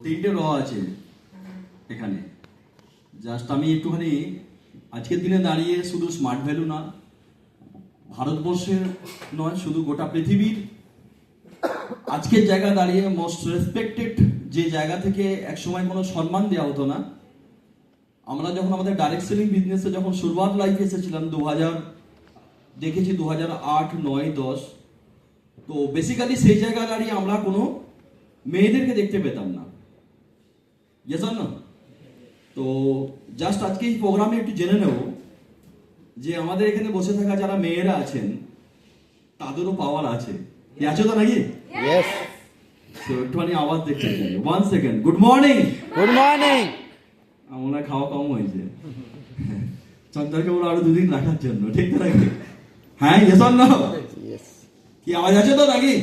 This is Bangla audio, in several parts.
তিনটে র আছে এখানে। জাস্ট আমি একটুখানি আজকের দিনে দাঁড়িয়ে শুধু স্মার্ট ভ্যালু না, ভারতবর্ষের নয়, শুধু গোটা পৃথিবীর আজকের জায়গা দাঁড়িয়ে মোস্ট রেসপেক্টেড যে জায়গা থেকে একসময় কোনো সম্মান দেওয়া হতো না। আমরা যখন আমাদের ডাইরেক্ট সেলিং বিজনেসে যখন শুরুয়াত লাইফে এসেছিলাম 2000 দেখেছি 2008, 9, 10, তো বেসিক্যালি সেই জায়গা দাঁড়িয়ে আমরা কোনো মেয়েদেরকে দেখতে পেতাম না। Yes or no? তো জাস্ট আজকে এই প্রোগ্রামে একটু জেনে নেব যে আমাদের এখানে বসে থাকা যারা মেয়েরা আছেন তাদেরও পাওয়ার আছে। আছে তো নাকি? Yes. তো একটুখানি আওয়াজ দেখতে চাই। 1 second. Good morning. Good morning. আমার খাওয়া কম হয়েছে, চন্দ্রকে বলো আরো 2 দিন রাখার জন্য, ঠিক তো নাকি? হ্যাঁ, ইয়েস অর নো? Yes. কি আওয়াজ আছে তো নাকি?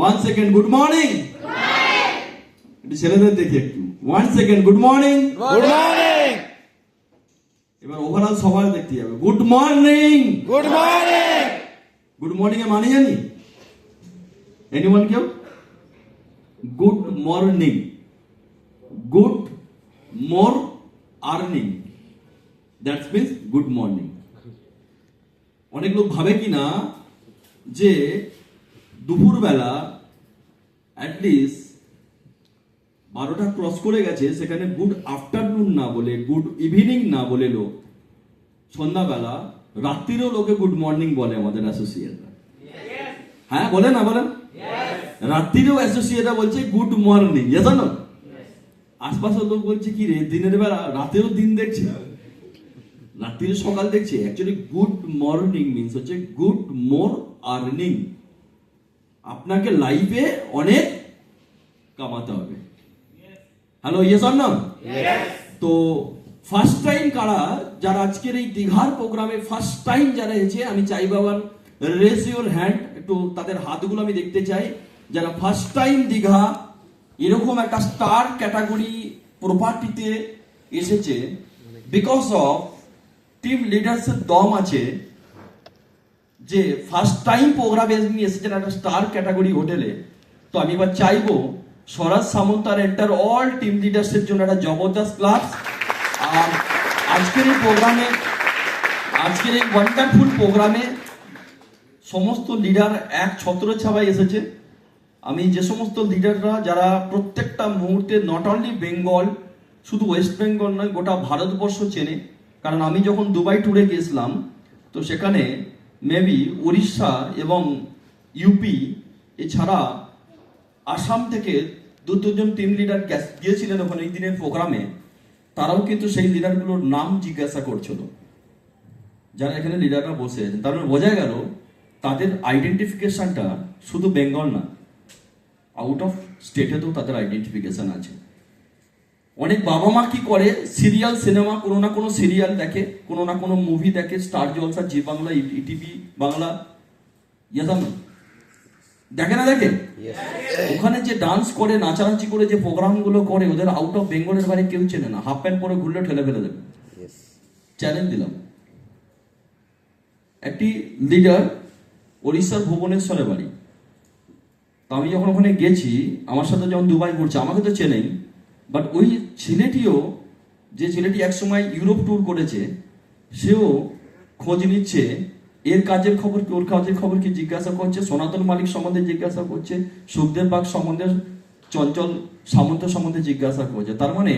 1 সেকেন্ড। Good morning. একটু ছেলেদের দেখি একটু। 1 second. Good morning. Good morning. এবার ওভারঅল সবাই দেখতে যাবে। Good morning. Good morning. Good morning এ মানে জানি? এনিওয়ান কেউ? Good morning, good more earning, that's means good morning. অনেক লোক ভাবে কি না যে দুপুরবেলা অ্যাটলিস্ট 12টা ক্রস করে গেছে, সেখানে গুড আফটারনুন না বলে, গুড ইভিনিং না বলে লোক সন্ধ্যাবেলা রাত্রিরেও লোকে গুড মর্নিং বলে আমাদের অ্যাসোসিয়েটরা। হ্যাঁ, বলে না বলেন? রাত্রিরেও অ্যাসোসিয়েটরা বলছে গুড মর্নিং। জানো আশপাশের লোক বলছে কি রে, দিনের বেলা রাতেও দিন দেখছে, রাত্রিরে সকাল দেখছে। অ্যাকচুয়ালি গুড মর্নিং মিনস হচ্ছে গুড মোর আর্নিং। আপনাকে লাইফে অনেক কামাতে হবে। Hello, yes or no? তো ফার্স্ট টাইম কারা যারা আজকের এই দীঘার প্রোগ্রামে ফার্স্ট টাইম যারা এসেছে, আমি চাইবো আবার রেজ ইউর হ্যান্ড, একটু তাদের হাতগুলো আমি দেখতে চাই। যারা ফার্স্ট টাইম দীঘা এরকম একটা স্টার ক্যাটাগরি প্রপার্টিতে এসেছে, বিকজ অফ টিম লিডার্সের দম আছে যে ফার্স্ট টাইম প্রোগ্রামে নিয়ে এসেছেন একটা স্টার ক্যাটাগরি হোটেলে। তো আমি এবার চাইবো স্বরাজ সামন্ত আর এন্টার অল টিম লিডার্সের জন্য একটা জবরদস্ত ক্লাস। আর আজকের এই প্রোগ্রামে, আজকের এই ওয়ান্ডারফুল প্রোগ্রামে সমস্ত লিডার এক ছত্রছায়ায় এসেছে। আমি যে সমস্ত লিডাররা যারা প্রত্যেকটা মুহূর্তে নট অনলি বেঙ্গল, শুধু ওয়েস্ট বেঙ্গল নয়, গোটা ভারতবর্ষ চেনে। কারণ আমি যখন দুবাই ট্যুরে গিয়েছিলাম, তো সেখানে মেবি উড়িষ্যা এবং ইউপি এছাড়া আসাম থেকে 2-3 টিম লিডার গিয়েছিলেন ওখানে এই দিনের প্রোগ্রামে। তারাও কিন্তু সেই লিডারগুলোর নাম জিজ্ঞাসা করছিল যারা এখানে লিডাররা বসে আছেন। তার মানে বোঝা গেল তাদের আইডেন্টিফিকেশনটা শুধু বেঙ্গল না, আউট অফ স্টেটেতেও তাদের আইডেন্টিফিকেশন আছে। অনেক বাবা মা কি করে, সিরিয়াল সিনেমা, কোনো না কোনো সিরিয়াল দেখে, কোনো না কোনো মুভি দেখে, স্টার জলসা, জি বাংলা, ইটিভি বাংলা, দেখে না দেখে? ওখানে যে ডান্স করে, নাচানাচি করে যে প্রোগ্রামগুলো করে, ওদের আউট অফ বেঙ্গলের বাইরে কেউ চেনে না। হাফ প্যান্ট পরে ঘুরলে ঠেলে ফেলে দেবে। চ্যালেঞ্জ দিলাম। একটি লিডার ওড়িশার ভুবনেশ্বরে বাড়ি। তো আমি যখন ওখানে গেছি, আমার সাথে যখন দুবাই ঘুরছে, আমাকে তো চেনেই, বাট ওই ছেলেটিও, যে ছেলেটি একসময় ইউরোপ ট্যুর করেছে, সেও খোঁজ নিচ্ছে এর কাজের খবর কি, ওর কাজের খবর কি জিজ্ঞাসা করছে, সনাতন মালিক সম্বন্ধে জিজ্ঞাসা করছে, সুখদেব বাগ সম্বন্ধে, চঞ্চল সামন্ত সম্বন্ধে জিজ্ঞাসা করছে। তার মানে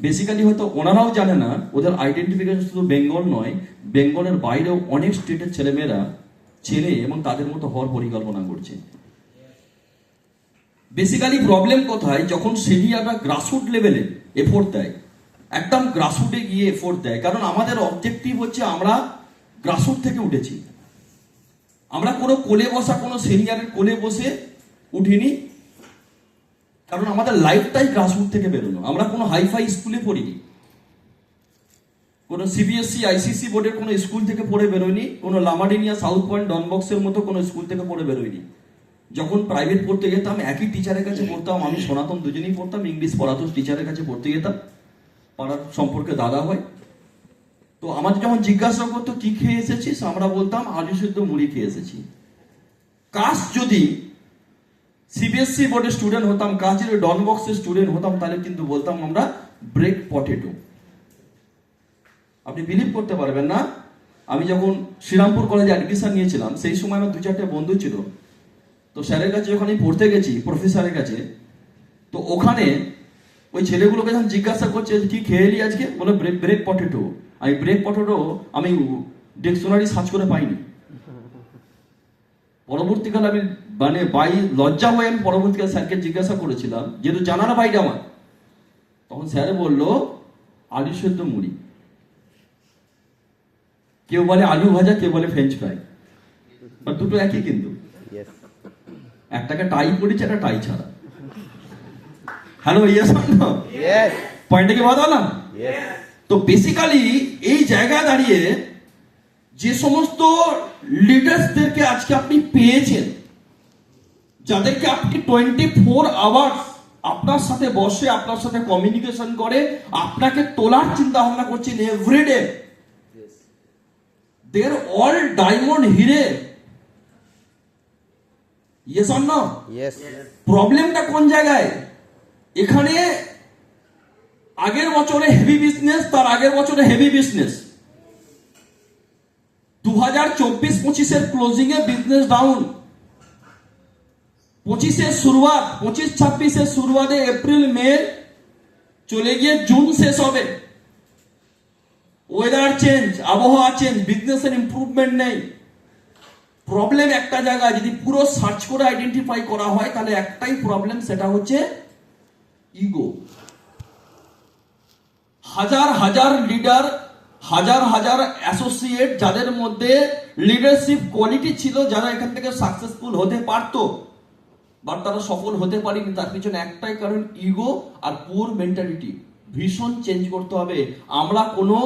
বেসিক্যালি হয়তো ওনারাও জানে না ওদের আইডেন্টিফিকেশন শুধু বেঙ্গল নয়, বেঙ্গলের বাইরেও অনেক স্টেটের ছেলেমেয়েরা চেনে এবং তাদের মতো হওয়ার পরিকল্পনা করছে। বেসিক্যালি প্রবলেম কোথায়, যখন সিনিয়ররা গ্রাসরুট লেভেলে এফোর্ট দেয়, একদম গ্রাসরুটে গিয়ে এফোর্ট দেয়। কারণ আমাদের অবজেক্টিভ হচ্ছে আমরা গ্রাসরুট থেকে উঠেছি। আমরা কোনো কোলে বসা, কোনো সিনিয়রের কোলে বসে উঠিনি, কারণ আমাদের লাইফটাই গ্রাসরুট থেকে বেরোনো। আমরা কোনো হাইফাই স্কুলে পড়িনি, কোনো সিবিএসসি আইসিসি বোর্ডের কোনো স্কুল থেকে পড়ে বেরোয়নি, কোনো লামাডিনিয়া, সাউথ পয়েন্ট, ডনবক্সের মতো কোনো স্কুল থেকে পড়ে বেরোয়নি। যখন প্রাইভেট পড়তে যেতাম একই টিচারের কাছে পড়তাম, আমি সনাতন দুজনেই পড়তাম, ইংলিশ পড়াতো টিচারের কাছে পড়তে যেতাম, পাড়ার সম্পর্কে দাদা হয়। তো আমাদের যখন জিজ্ঞাসা করতো কি খেয়ে এসেছিস, আমরা বলতাম আলু সিদ্ধ মুড়ি খেয়ে এসেছি। কাশ যদি সিবিএসসি বোর্ডের স্টুডেন্ট হতাম, কাজের ডন বক্সের স্টুডেন্ট হতাম, তাহলে কিন্তু বলতাম আমরা ব্রেক পটেটো। আপনি বিলিভ করতে পারবেন না, আমি যখন শ্রীরামপুর কলেজে অ্যাডমিশন নিয়েছিলাম সেই সময় আমার 2-4টে বন্ধু ছিল। তো স্যারের কাছে যখন আমি পড়তে গেছি, প্রফেসরের কাছে, তো ওখানে ওই ছেলেগুলোকে যখন জিজ্ঞাসা করছে কি খেয়ে এলি আজকে, বলে ব্রেক পটেটো। আমি ব্রেক পটেটো আমি ডিকশনারি সার্চ করে পাইনি। পরবর্তীকালে আমি মানে লজ্জা হয়ে আমি পরবর্তীকালে স্যারকে জিজ্ঞাসা করেছিলাম, যেহেতু জানার বাইরে আমার, তখন স্যার বললো আলু সেদ্ধ মুড়ি। কেউ বলে আলু ভাজা, কেউ বলে ফ্রেঞ্চ ফ্রাই, দুটো একই কিন্তু। Yes. একটাকে টাই পড়েছে, একটা টাই ছাড়া। হ্যালো, ইয়েস না? Yes. পয়েন্টটা কি বাদালাম? Yes. তো বেসিক্যালি এই জায়গায় দাঁড়িয়ে যে সমস্ত লিডার্সদেরকে আজকে আপনি পেয়েছেন, যাদেরকে আপনি 24 আওয়ার্স আপনার সাথে বসে, আপনার সাথে কমিউনিকেশন করে, আপনাকে তোলার চিন্তা ভাবনা করছেন everyday, they are all diamond হিরে। Yes or no? Yes. প্রবলেমটা কোন জায়গায়? এখানে আগের বছরে হেভি বিজনেস, তার আগের বছরে হেভি বিজনেস, 2024-25 ক্লোজিং এ বিজনেস ডাউন, 25 শুরুয়াত, 25-26 শুরুয়াতে এপ্রিল মে চলে গিয়ে জুন শেষ হবে। ওয়েদার চেঞ্জ, আবহাওয়া চেঞ্জ, বিজনেসের ইমপ্রুভমেন্ট নেই। প্রবলেম একটা জায়গায় যদি পুরো সার্চ করে আইডেন্টিফাই করা হয়, তাহলে একটাই প্রবলেম, সেটা হচ্ছে ইগো। হাজার হাজার লিডার, হাজার হাজার অ্যাসোসিয়েট, যাদের মধ্যে লিডারশিপ কোয়ালিটি ছিল, যারা এখান থেকে সাকসেসফুল হতে পারতো, বাট তারা সফল হতে পারেনি, তার পিছনে একটাই কারণ, ইগো আর পুয়ার মেন্টালিটি। ভীষণ চেঞ্জ করতে হবে। আমরা কোনো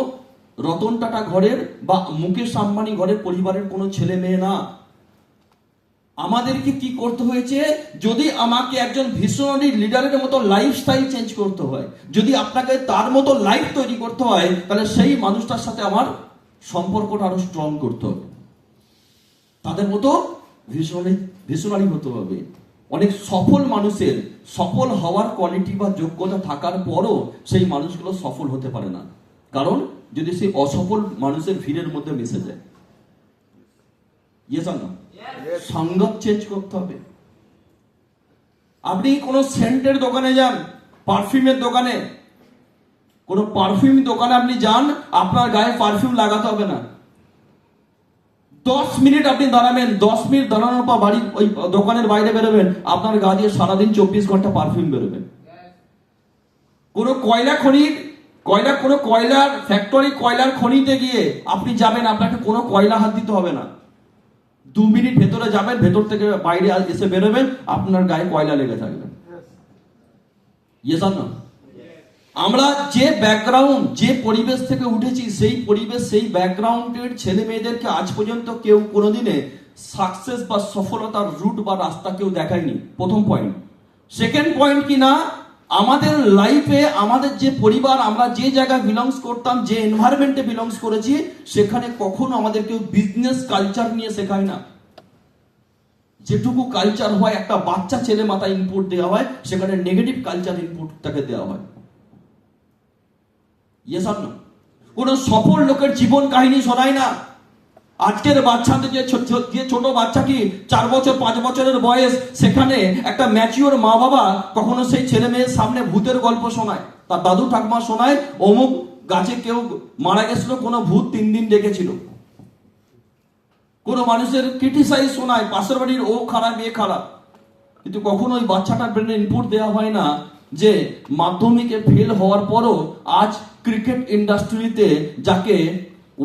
রতন টাটা ঘরের বা মুকেশ আম্বানি ঘরের পরিবারের কোনো ছেলে মেয়ে না। আমাদেরকে কি করতে হয়েছে, যদি আমাকে একজন ভিশনারি লিডারের মতো লাইফস্টাইল চেঞ্জ করতে হয়, যদি আপনাকে তার মতো লাইফ তৈরি করতে হয়, তাহলে সেই মানুষটার সাথে আমার সম্পর্কটা আরো স্ট্রং করতে হবে। তাদের মতো ভিশনারি হতে হবে। অনেক সফল মানুষের সফল হওয়ার কোয়ালিটি বা যোগ্যতা থাকার পরও সেই মানুষগুলো সফল হতে পারে না, কারণ যদি সেই অসফল মানুষের ভিড়ের মধ্যে মিশে যায়। ইয়েস না? সঙ্গত চেঞ্জ করতে হবে। আপনি কোনো সেন্টের দোকানে যান, পারফিউমের দোকানে, কোনো পারফিউম দোকানে আপনি যান, আপনার গায়ে পারফিউম লাগাতে হবে না। 10 মিনিট আপনি দাঁড়াবেন, 10 মিনিট দাঁড়ানোর পর বাড়ি ওই দোকানের বাইরে বেরোবেন, আপনার গা দিয়ে সারাদিন 24 ঘন্টা পারফিউম বেরোবেন। কোনো কয়লা খনির কোনো কয়লার ফ্যাক্টরি, কয়লার খনিতে গিয়ে আপনি যাবেন, আপনাকে কোনো কয়লা হাত দিতে হবে না। 2 মিনিট ভেতরে যাবেন, ভেতর থেকে বাইরে এসে বেরোবেন, আপনার গায়ে কয়লা লেগে থাকবে। Yes or no? আমরা যে ব্যাকগ্রাউন্ড, যে পরিবেশ থেকে উঠেছি, সেই পরিবেশ, সেই ব্যাকগ্রাউন্ডের ছেলে মেয়েদেরকে আজ পর্যন্ত কেউ কোনোদিনে সাকসেস বা সফলতার রুট বা রাস্তা কেউ দেখায়নি। প্রথম পয়েন্ট। সেকেন্ড পয়েন্ট কি না, আমাদের লাইফে আমাদের যে পরিবার, আমরা যে জায়গায় বিলংস করতাম, যে এনভায়রনমেন্টে বিলংস করেছি, সেখানে কখনো আমাদের কেউ বিজনেস কালচার নিয়ে শেখায় না। যেটুকু কালচার হয়, একটা বাচ্চা ছেলে মাথায় ইনপুট দেওয়া হয়, সেখানে নেগেটিভ কালচার ইনপুট তাকে দেওয়া হয়। Yes or no? কোন সফল লোকের জীবন কাহিনী শোনায় না। আজকের বাচ্চাদের যে ছোট বাচ্চাটি 4 বছর 5 বছরের বয়স, সেখানে একটা ম্যাচিওর মা বাবা কখনো সেই ছেলে মেয়ের সামনে ভূতের গল্প শোনায়, তার দাদু ঠাকুমা শোনায়, অমুক গাছে কেউ মারা গেছিল, কোনো ভূত 3 দিন ডেকেছিল। কোনো মানুষের ক্রিটিসাইজ শোনায়, পাশের বাড়ির ও খারাপ, এ খারাপ, কিন্তু কখনো ওই বাচ্চাটার ব্রেনে ইনপুট দেওয়া হয় না যে মাধ্যমিকে ফেল হওয়ার পরও আজ ক্রিকেট ইন্ডাস্ট্রিতে, যাকে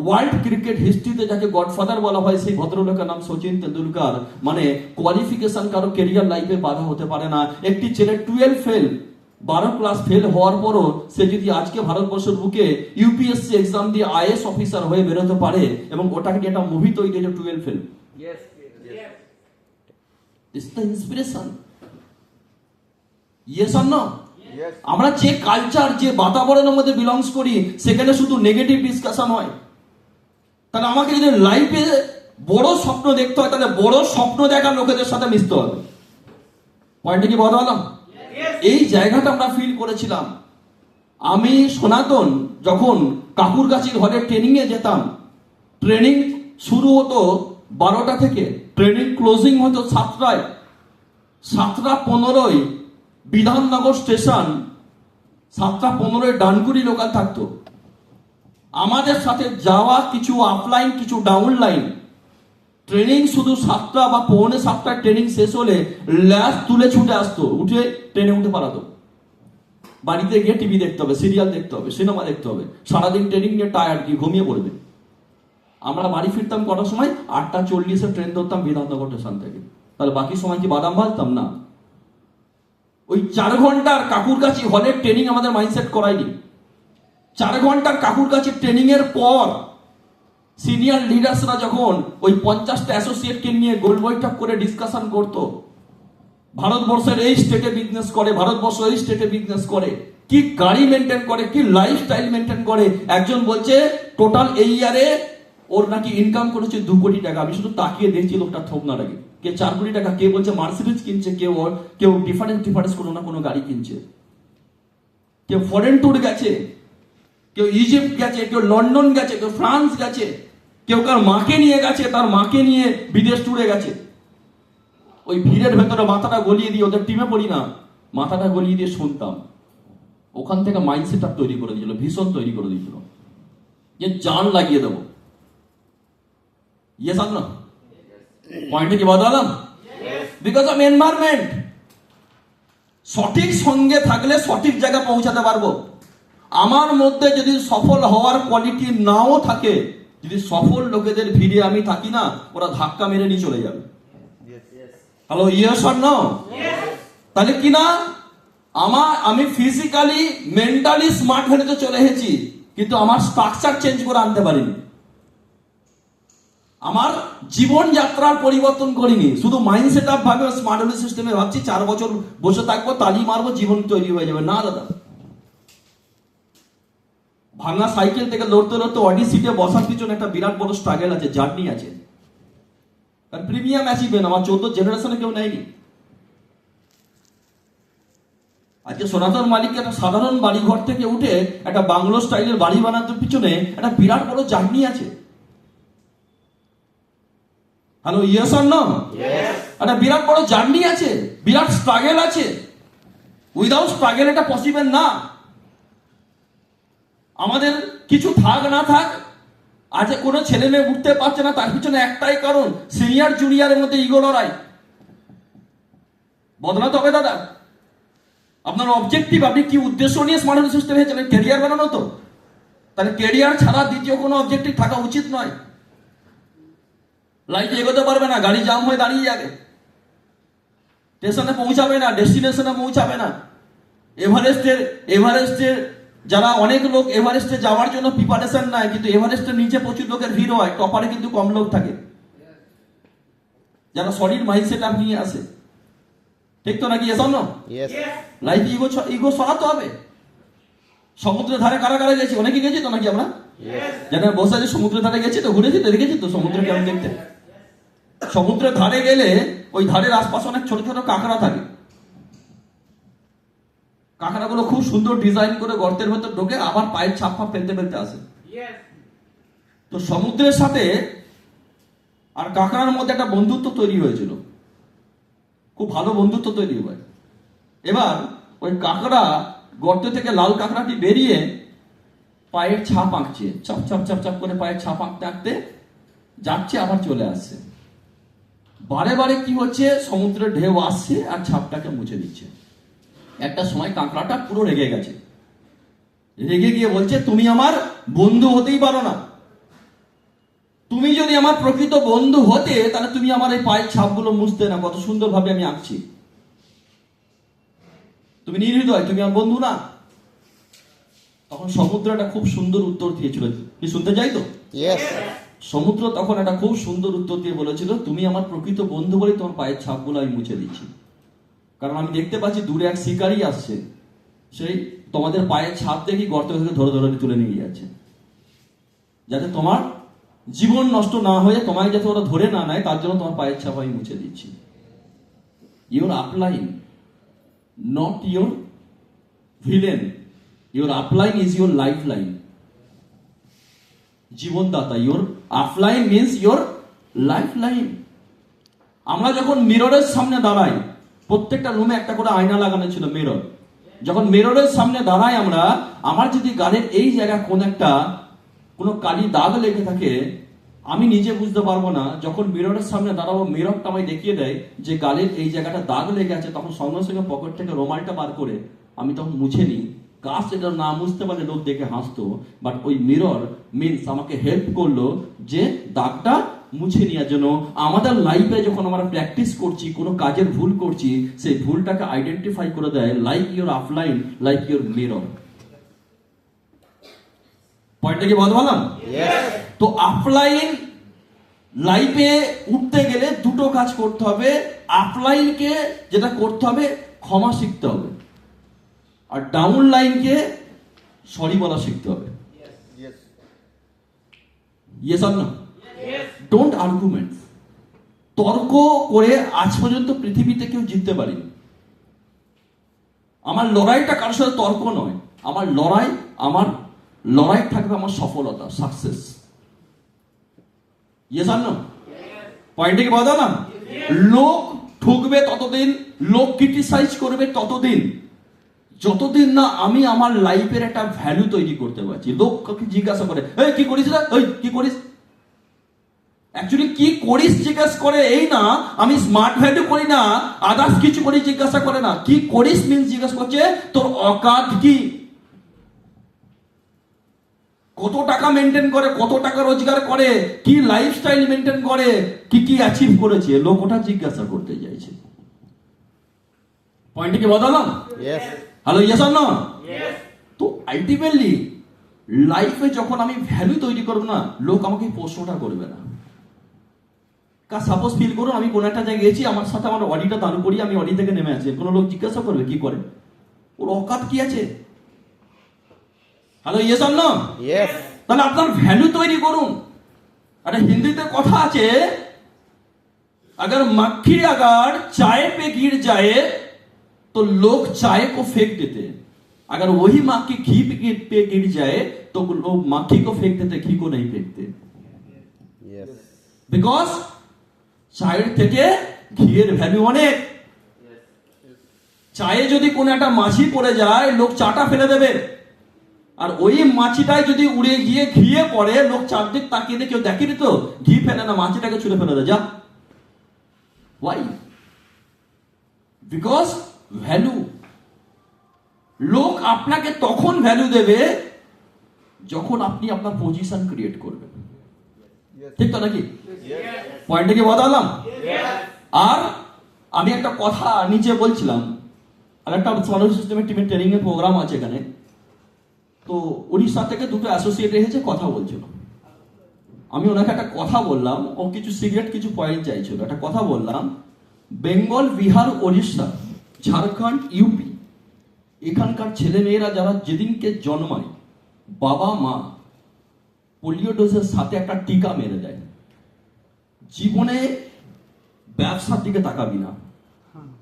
ওয়ার্ল্ড ক্রিকেট হিস্ট্রিতে যাকে গডফাদার বলা হয়, সেই ভদ্রলোকের নাম সচিন তেন্ডুলকার। মানে কোয়ালিফিকেশন কারো ক্যারিয়ার লাইফে বাধা হতে পারে না। একটি ছেলে 12 ফেল, 12 ক্লাস ফেল হওয়ার পরও সে যদি আজকে ভারতবর্ষের বুকে ইউপিএসসি এক্সাম দিয়ে আইএস অফিসার হয়ে বেরোতে পারে, এবং ওটাকে নিয়ে একটা মুভি তৈরি হয়েছে 12 fail. It's the inspiration. Yes or no? Yes. আমরা যে কালচার, যে বাতাবরণের মধ্যে বিলংস করি, সেখানে শুধু নেগেটিভ ডিসকাশন হয়। তাহলে আমাকে যদি লাইফে বড় স্বপ্ন দেখতে হয়, তাহলে বড় স্বপ্ন দেখা লোকেদের সাথে মিশতে হবে। পয়েন্টে কি বলা হলো? এই জায়গাটা আমরা ফিল করেছিলাম। আমি সনাতন যখন কাকুরগাছির হলে ট্রেনিং এ যেতাম, ট্রেনিং শুরু হতো 12টা থেকে, ট্রেনিং ক্লোজিং হতো 7টায়। 7:15 বিধাননগর স্টেশন, 7:15 ডানকুনি লোকাল থাকতো। আমাদের সাথে যাওয়া কিছু আপলাইন, কিছু ডাউন লাইন, ট্রেনিং শুধু 7টা বা 6:45 ট্রেনিং শেষ হলে ল্যাস তুলে ছুটে আসতো, উঠে ট্রেনে উঠে পালাতো। বাড়িতে গিয়ে টিভি দেখতে হবে, সিরিয়াল দেখতে হবে, সিনেমা দেখতে হবে, সারাদিন ট্রেনিং নিয়ে টায়ার্ড, কি ঘুমিয়ে পড়বে। আমরা বাড়ি ফিরতাম কটার সময়? 8:40 ট্রেন ধরতাম বিধাননগর স্টেশন থেকে। তাহলে বাকি সময় কি বাদাম ভাজতাম? না। ওই 4 ঘন্টার কাকুরগাছি হলের ট্রেনিং আমাদের মাইন্ডসেট করায়নি। 4 ঘন্টার কাকুরগাছি ট্রেনিং এর পর সিনিয়র লিডার্সরা যখন ওই 50টা অ্যাসোসিয়েটকে নিয়ে গোল বৈঠক করে ডিসকাশন করতো, ভারতবর্ষের এই স্টেটে বিজনেস করে, ভারতবর্ষ এই স্টেটে বিজনেস করে, কি গাড়ি মেনটেন করে, কি লাইফস্টাইল মেনটেন করে। একজন বলছে টোটাল এই ইয়ারে ওর নাকি ইনকাম করেছে 2 কোটি টাকা। আমি শুধু তাকিয়ে দেখছি লোকটা থোপ না লাগে। কে 4 কোটি টাকা, কে বলছে মার্সিডিজ কিনছে, কেউ ডিফারেন্স কোনো না কোনো গাড়ি কিনছে, কেউ ফরেন ট্যুর গেছে, কেউ ইজিপ্ট গেছে, কেউ লন্ডন গেছে, কেউ ফ্রান্স গেছে, কেউ কার মাকে নিয়ে গেছে, তার মাকে নিয়ে বিদেশ ট্যুরে গেছে। ওই ভিড়ের ভেতরে মাথাটা গলিয়ে দিয়ে, ওদের টিমে পড়ি না, মাথাটা গলিয়ে দিয়ে শুনতাম। ওখান থেকে মাইন্ডসেট তৈরি করে দিয়েছিল, ভীষণ তৈরি করে দিয়েছিল যে জান লাগিয়ে দেবো। Yes or no? পয়েন্টে কি বদলালাম? Because of environment. সঠিক সঙ্গে থাকলে সঠিক জায়গায় পৌঁছাতে পারবো। আমার মধ্যে যদি সফল হওয়ার কোয়ালিটি নাও থাকে, যদি সফল লোকেদের ভিড়ে আমি থাকি না, ওরা ধাক্কা মেরে নিয়ে চলে যাবে। Hello, yes or no? তাহলে কি না, আমি ফিজিক্যালি মেন্টালি স্মার্ট হয়ে তো চলে এসেছি, কিন্তু আমার স্ট্রাকচার চেঞ্জ করে আনতে পারিনি, আমার জীবন যাত্রার পরিবর্তন করিনি। শুধু মাইন্ডসেট আপ ভাবে স্মার্ট ভ্যালু সিস্টেমে ভাবছি 4 বছর বসে থাকবো, তালি মারবো, জীবন তৈরি হয়ে যাবে। না দাদা, ভাঙা সাইকেল থেকে লড়তে লড়তে অডি সিটে বসার পিছনে একটা বিরাট বড় স্ট্রাগল আছে, জার্নি আছে। প্রিমিয়াম অ্যাচিভমেন্ট আমার 14 জেনারেশনে কেউ নেয়নি। আজকে সনাতন মালিককে একটা সাধারণ বাড়ি ঘর থেকে উঠে একটা বাংলো স্টাইলের বাড়ি বানানোর পিছনে একটা বিরাট বড় জার্নি আছে। Hello, yes or no? একটা বিরাট বড় জার্নি আছে, বিরাট স্ট্রাগল আছে। উইদাউট স্ট্রাগল এটা পসিবল না। আমাদের কিছু থাক না থাক, আজ কোনো ছেলে মেয়ে উঠতে পারছে না, তার পিছনে একটাই কারণ, সিনিয়র জুনিয়রের মধ্যে ইগো লড়াই। বদলাতে হবে দাদা। আপনার অবজেক্টিভ, আপনি কি উদ্দেশ্য নিয়ে স্মার্ট ভ্যালু সিস্টেম হয়েছেন? ক্যারিয়ার বানানো তো? তাহলে ক্যারিয়ার ছাড়া দ্বিতীয় কোনো অবজেক্টিভ থাকা উচিত নয়। লাইফে এগোতে পারবে না, গাড়ি জাম হয়ে দাঁড়িয়ে যাবে, স্টেশনে পৌঁছাবে না, ডেস্টিনেশনে পৌঁছাবে না। এভারেস্টের যারা অনেক লোক এভারেস্টে যাওয়ার জন্য প্রিপারেশন নেয়, কিন্তু এভারেস্টের নিচে প্রচুর লোকের ভিড় হয়, টপারে কিন্তু কম লোক থাকে যারা সলিড মাইন্ডসেট আপ নিয়ে আসে। ঠিক তো নাকি? এসব না লাইফে ইগো সরাতে হবে। সমুদ্রের ধারে কারা কারা গেছি? অনেকে গেছি তো নাকি? আমরা যারা বসে আছে সমুদ্রের ধারে গেছি তো, ঘুরেছি তো, দেখেছি তো সমুদ্র কেমন দেখতে। সমুদ্রের ধারে গেলে ওই ধারের আশপাশে অনেক ছোট ছোট কাঁকড়া থাকে। কাঁকড়াগুলো খুব সুন্দর ডিজাইন করে গর্তের ভেতর ঢোকে, আবার পায়ের ছাপ ফাপ ফেলতে ফেলতে আসে। তো সমুদ্রের সাথে আর কাঁকড়ার মধ্যে একটা বন্ধুত্ব তৈরি হয়েছিল, খুব ভালো বন্ধুত্ব তৈরি হয়। এবার ওই কাঁকড়া গর্ত থেকে লাল কাঁকড়াটি বেরিয়ে পায়ের ছাপ আঁকছে, চাপ চাপ চাপ চাপ করে পায়ের ছাপ আঁকতে আঁকতে যাচ্ছে, আবার চলে আসছে। বারে বারে কি হচ্ছে, সমুদ্রের ঢেউ আসছে আর ছাপটাকে মুছে দিচ্ছে। একটা সময় কাঁকড়াটা পুরো রেগে গেছে, রেগে গিয়ে বলছে, তুমি আমার বন্ধু হতেই পারো না। তুমি যদি আমার প্রকৃত বন্ধু হতে, তাহলে তুমি আমার এই পায়ের ছাপগুলো মুছতে না, কত সুন্দর ভাবে আমি আঁকছি। তুমি নির্হৃদয়, তুমি আমার বন্ধু না। তখন সমুদ্র একটা খুব সুন্দর উত্তর দিয়েছিল, কি শুনতে চাই তো? সমুদ্র তখন একটা খুব সুন্দর উত্তর দিয়ে বলেছিল, তুমি আমার প্রকৃত বন্ধু বলে তোমার পায়ের ছাপগুলো আমি মুছে দিচ্ছি। কারণ আমি দেখতে পাচ্ছি দূরে এক শিকারী আসছে, সেই তোমাদের পায়ের ছাপ দেখি গর্ত থেকে ধরে ধরে তুলে নিয়ে যাচ্ছে, যাতে তোমার জীবন নষ্ট না হয়ে, তোমায় যাতে ওরা ধরে না নেয়, তার জন্য তোমার পায়ের ছাপ আমি মুছে দিচ্ছি। Your upline not your villain. Your upline is your lifeline. জীবনদাতা, your upline means your lifeline. আমরা যখন মিররের সামনে দাঁড়াই, প্রত্যেকটা রুমে একটা করে আয়না লাগানো ছিল, মিরর। যখন মিররের সামনে দাঁড়াই আমরা, আমার যদি গালের এই জায়গা কোনো কালি দাগ লেগে থাকে, আমি নিজে বুঝতে পারবো না। যখন মিররের সামনে দাঁড়াবো, মিররটা আমায় দেখিয়ে দেয় যে গালের এই জায়গাটা দাগ লেগে আছে, তখন সঙ্গে সঙ্গে পকেট থেকে রুমালটা বার করে আমি তখন মুছে নিই। কাজ এটা না মুছতে পারলে লোক দেখে হাসতো, বাট ওই মিরর মিনস আমাকে হেল্প করলো যে দাগটা মুছে নেওয়ার জন্য। আমাদের লাইফে যখন আমরা প্র্যাকটিস করছি, কোনো কাজের ভুল করছি, সেই ভুলটাকে আইডেন্টিফাই করে দেয়, like your upline, like your mirror. পয়েন্টটা কি বলতে পারলাম? তো আপলাইন লাইফে উঠতে গেলে দুটো কাজ করতে হবে। আপলাইনকে যেটা করতে হবে, ক্ষমা শিখতে হবে, আর ডাউন লাইনকে সরি বলা শিখতে হবে। Yes or no? Don't argument. তর্ক করে আজ পর্যন্ত পৃথিবীতে কেউ জিততে পারেনি। আমার লড়াইটা কারোর সাথে তর্ক নয়, আমার লড়াই থাকবে আমার সফলতা, সাকসেস। Yes or no? পয়েন্টে কি বললাম? লোক ঠকবে ততদিন, লোক ক্রিটিসাইজ করবে ততদিন, যতদিন না আমি আমার লাইফের একটা ভ্যালু তৈরি করতে পারছি। লোক জিজ্ঞাসা করে, এই কি করিস না, ওই কি করিস। অ্যাকচুয়ালি কি করিস জিজ্ঞাসা করে, এই না আমি স্মার্ট ভ্যালু করি না, আদার্স কিছু করি জিজ্ঞাসা করে না। কি করিস মিন্স জিজ্ঞাসা করছে তোর অকাত কি, কত টাকা মেনটেন করে, কত টাকা রোজগার করে, কি লাইফস্টাইল মেনটেন করে, কি কি অ্যাচিভ করেছে, লোক ওটা জিজ্ঞাসা করতে চাইছে। পয়েন্ট কি বদলাম? Hello, yes or no? তো আলটিমেটলি লাইফে যখন আমি ভ্যালু তৈরি করবো না, লোক আমাকে প্রশ্নটা করবে না। সাপোজ ফিল করুন আমি কোন একটা জায়গায় গেছি, আমার সাথে আমার অডিটা দাঁড় করি, আমি অডি থেকে নেমে আসি, কোনো লোক জিজ্ঞাসা করবে কি করে, ওর অকাত কি আছে? Hello, yes or no? তাহলে আপনার ভ্যালু তৈরি করুন। আরে হিন্দিতে কথা আছে, अगर मक्खी अगर चाय पे गिर जाए तो लोग चाय को फेंक देते हैं, अगर वही मक्खी घी पे गिर जाए तो लोग मक्खी को फेंक देते, घी को नहीं फेंकते। बिकॉज চায়ের থেকে ঘিয়ের ভ্যালু অনেক। চায়ে যদি কোনো একটা মাছি পড়ে যায়, লোক চাটা ফেলে দেবে, আর ওই মাছিটাই যদি উড়ে গিয়ে ঘিয়ে পড়ে, লোক চারদিক তাকিয়ে দিয়ে কেউ দেখেনি তো, ঘি ফেলে না, মাছিটাকে ছুঁড়ে ফেলে দেয়, যা। Why? Because value. লোক আপনাকে তখন ভ্যালু দেবে যখন আপনি আপনার পজিশন ক্রিয়েট করবেন, ঠিক তো নাকি? পয়েন্টটা কি বদলাম? আর আমি একটা কথা নিচে বলছিলাম, আর একটা সলিউশন সিস্টেমের টিমের ট্রেনিং এর প্রোগ্রাম আছে এখানে, তো উড়িষ্যা থেকে দুটো অ্যাসোসিয়েট এসেছে, কথা বলছিল। আমি ওনাকে একটা কথা বললাম, ও কিছু সিগারেট কিছু পয়েন্ট চাইছিল, একটা কথা বললাম। বেঙ্গল, বিহার, ওড়িশা, ঝাড়খণ্ড, ইউপি, এখানকার ছেলে মেয়েরা যারা যেদিনকে জন্মায়, বাবা মা পোলিও ডোজের সাথে একটা টিকা মেরে দেয়। জীবনে ব্যবসার দিকে তাকাবি না,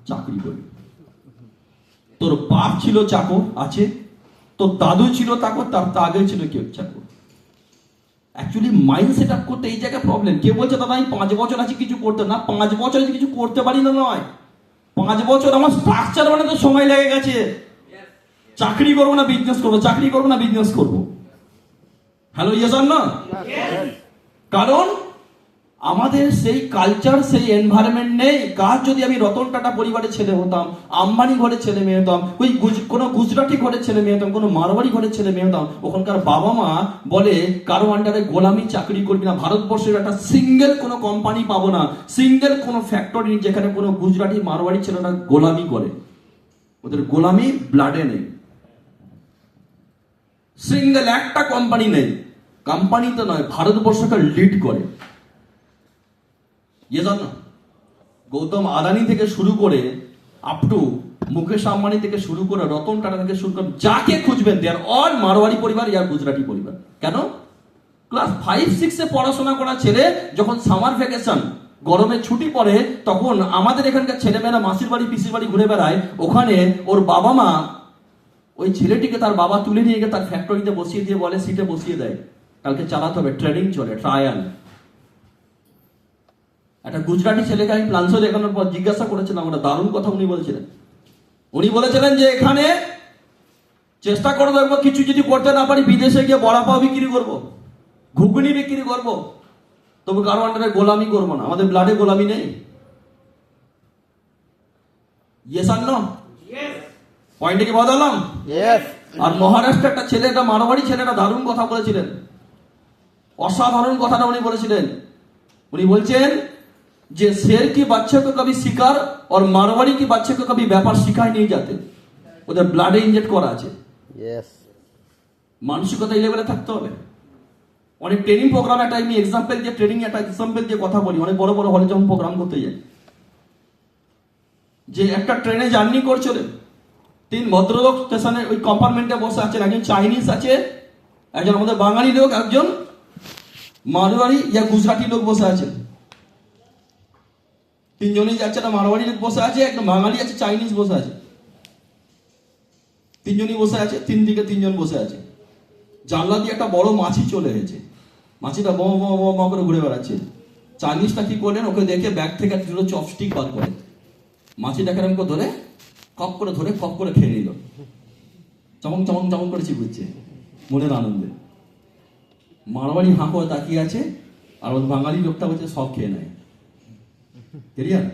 চাকরি করবি। তোর বাপ ছিল চাকর, আছে, তোর দাদু ছিল চাকর, তার আগে ছিল কেউ চাকর। অ্যাকচুয়ালি মাইন্ড সেট আপ করতে এই জায়গায় প্রবলেম। কে বলছে দাদা আমি 5 বছর আছি কিছু করতে, না 5 বছর আছি কিছু করতে পারি না, নয় 5 বছর আমার স্ট্রাকচার বানাতে সময় লেগে গেছে। চাকরি করবো না বিজনেস করবো, চাকরি করবো না বিজনেস করবো। Hello, yes or no? কারণ আমাদের সেই কালচার, সেই এনভায়রনমেন্ট নেই। কাজ যদি আমি রতন টাটা পরিবারের ছেলে হতাম, আম্বানি ঘরের ছেলে মেয়ে হতাম, ওই কোনো গুজরাটি ঘরের ছেলে মেয়ে হতাম, কোনো মারোয়ারি ঘরের ছেলে মেয়ে হতাম, ওখানকার বাবা মা বলে কারো আন্ডারে গোলামি চাকরি করবি না। ভারতবর্ষের একটা সিঙ্গেল কোনো কোম্পানি পাবো না, সিঙ্গেল কোনো ফ্যাক্টরি যেখানে কোনো গুজরাটি মারোয়ারি ছেলেরা গোলামি করে, ওদের গোলামি ব্লাডে নেই। সিঙ্গেল একটা কোম্পানি নেই, কোম্পানিতে নয়, ভারতবর্ষকে লিড করে। গৌতম আদানি থেকে শুরু করে আপ টু মুকেশ আম্বানি থেকে শুরু করে রতন টাটা থেকে শুরু করে যাকে খুঁজবেন, দে আর অল মারোয়ারি পরিবার, ইয়ার গুজরাটি পরিবার। কেন? ক্লাস 5-6 এ পড়াশোনা করা ছেলে যখন সামার ভ্যাকেশন গরমে ছুটি পড়ে তখন আমাদের এখানকার ছেলেমেয়েরা মাসির বাড়ি পিসির বাড়ি ঘুরে বেড়ায়, ওখানে ওর বাবা মা ওই ছেলেটিকে তার বাবা তুলে নিয়ে গিয়ে তার ফ্যাক্টরিতে বসিয়ে দিয়ে বলে সিটে বসিয়ে দেয়, কালকে চালাতে হবে, ট্রেনিং চলে, ট্রায়াল। একটা গুজরাটি ছেলেকে আমি প্লান্সো দেখানোর পর জিজ্ঞাসা করেছিলাম, ওটা দারুণ কথা উনি বলেছিলেন। উনি বলেছিলেন যে এখানে চেষ্টা করে দেখবো, কিছু যদি করতে না পারি বিদেশে গিয়ে বড়া পাও বিক্রি করবো, ঘুগনি বিক্রি করবো, তবু কারো আন্ডারে গোলামি করবো না, আমাদের ব্লাডে গোলামি নেই। Yes or no? পয়েন্টে কি বদলাম? Yes. আর মহারাষ্ট্রের একটা ছেলে, একটা মারোয়াড়ি ছেলেটা দারুণ কথা বলেছিলেন, অসাধারণ কথাটা উনি বলেছিলেন। উনি বলছেন যে शेर की बच्चे को कभी शिकार और मारवाड़ी की बच्चे को कभी व्यापार सिखाए नहीं जाते, ওদের ব্লাডে ইনজেক্ট করা আছে। Yes. মানসিকতা এই লেভেলে থাকতে হবে। অনেক ট্রেনিং প্রোগ্রাম, একটা আমি এক্সাম্পল দিয়ে ট্রেনিং একটা এক্সাম্পল দিয়ে কথা বলি, অনেক বড় বড় হলে যখন প্রোগ্রাম করতে যাই, যে একটা ট্রেনে জার্নি করছিলেন, 3 ভদ্রলোক স্টেশনে ওই কম্পার্টমেন্টে বসে আছেন, একজন চাইনিজ আছে, একজন আমাদের বাঙালি লোক, একজন মারোয়াড়ি ইয়া গুজরাটি লোক বসে আছেন। 3 জনই যাচ্ছে, একটা মারোয়াড়ি লোক বসে আছে, একটা বাঙালি আছে, চাইনিজ বসে আছে। 3 জনই বসে আছে, 3 দিকে 3 জন বসে আছে। জানলা দিয়ে একটা বড় মাছি চলে এসেছে, মাছিটা ব ব ব করে ঘুরে বেড়াচ্ছে। চাইনিজটা কি করলেন, ওকে দেখে ব্যাগ থেকে একটা দুটো চপস্টিক বার করে মাছিটাকে এরকম করে ধরে কপ করে খেয়ে নিল। চমক চমক চমক করে চিবুচ্ছে মনের আনন্দে। মারোয়াড়ি হাঁ করে তাকিয়ে আছে, আর ওই বাঙালি লোকটা বলছে সব খেয়ে নেয়। ক্লিয়ার?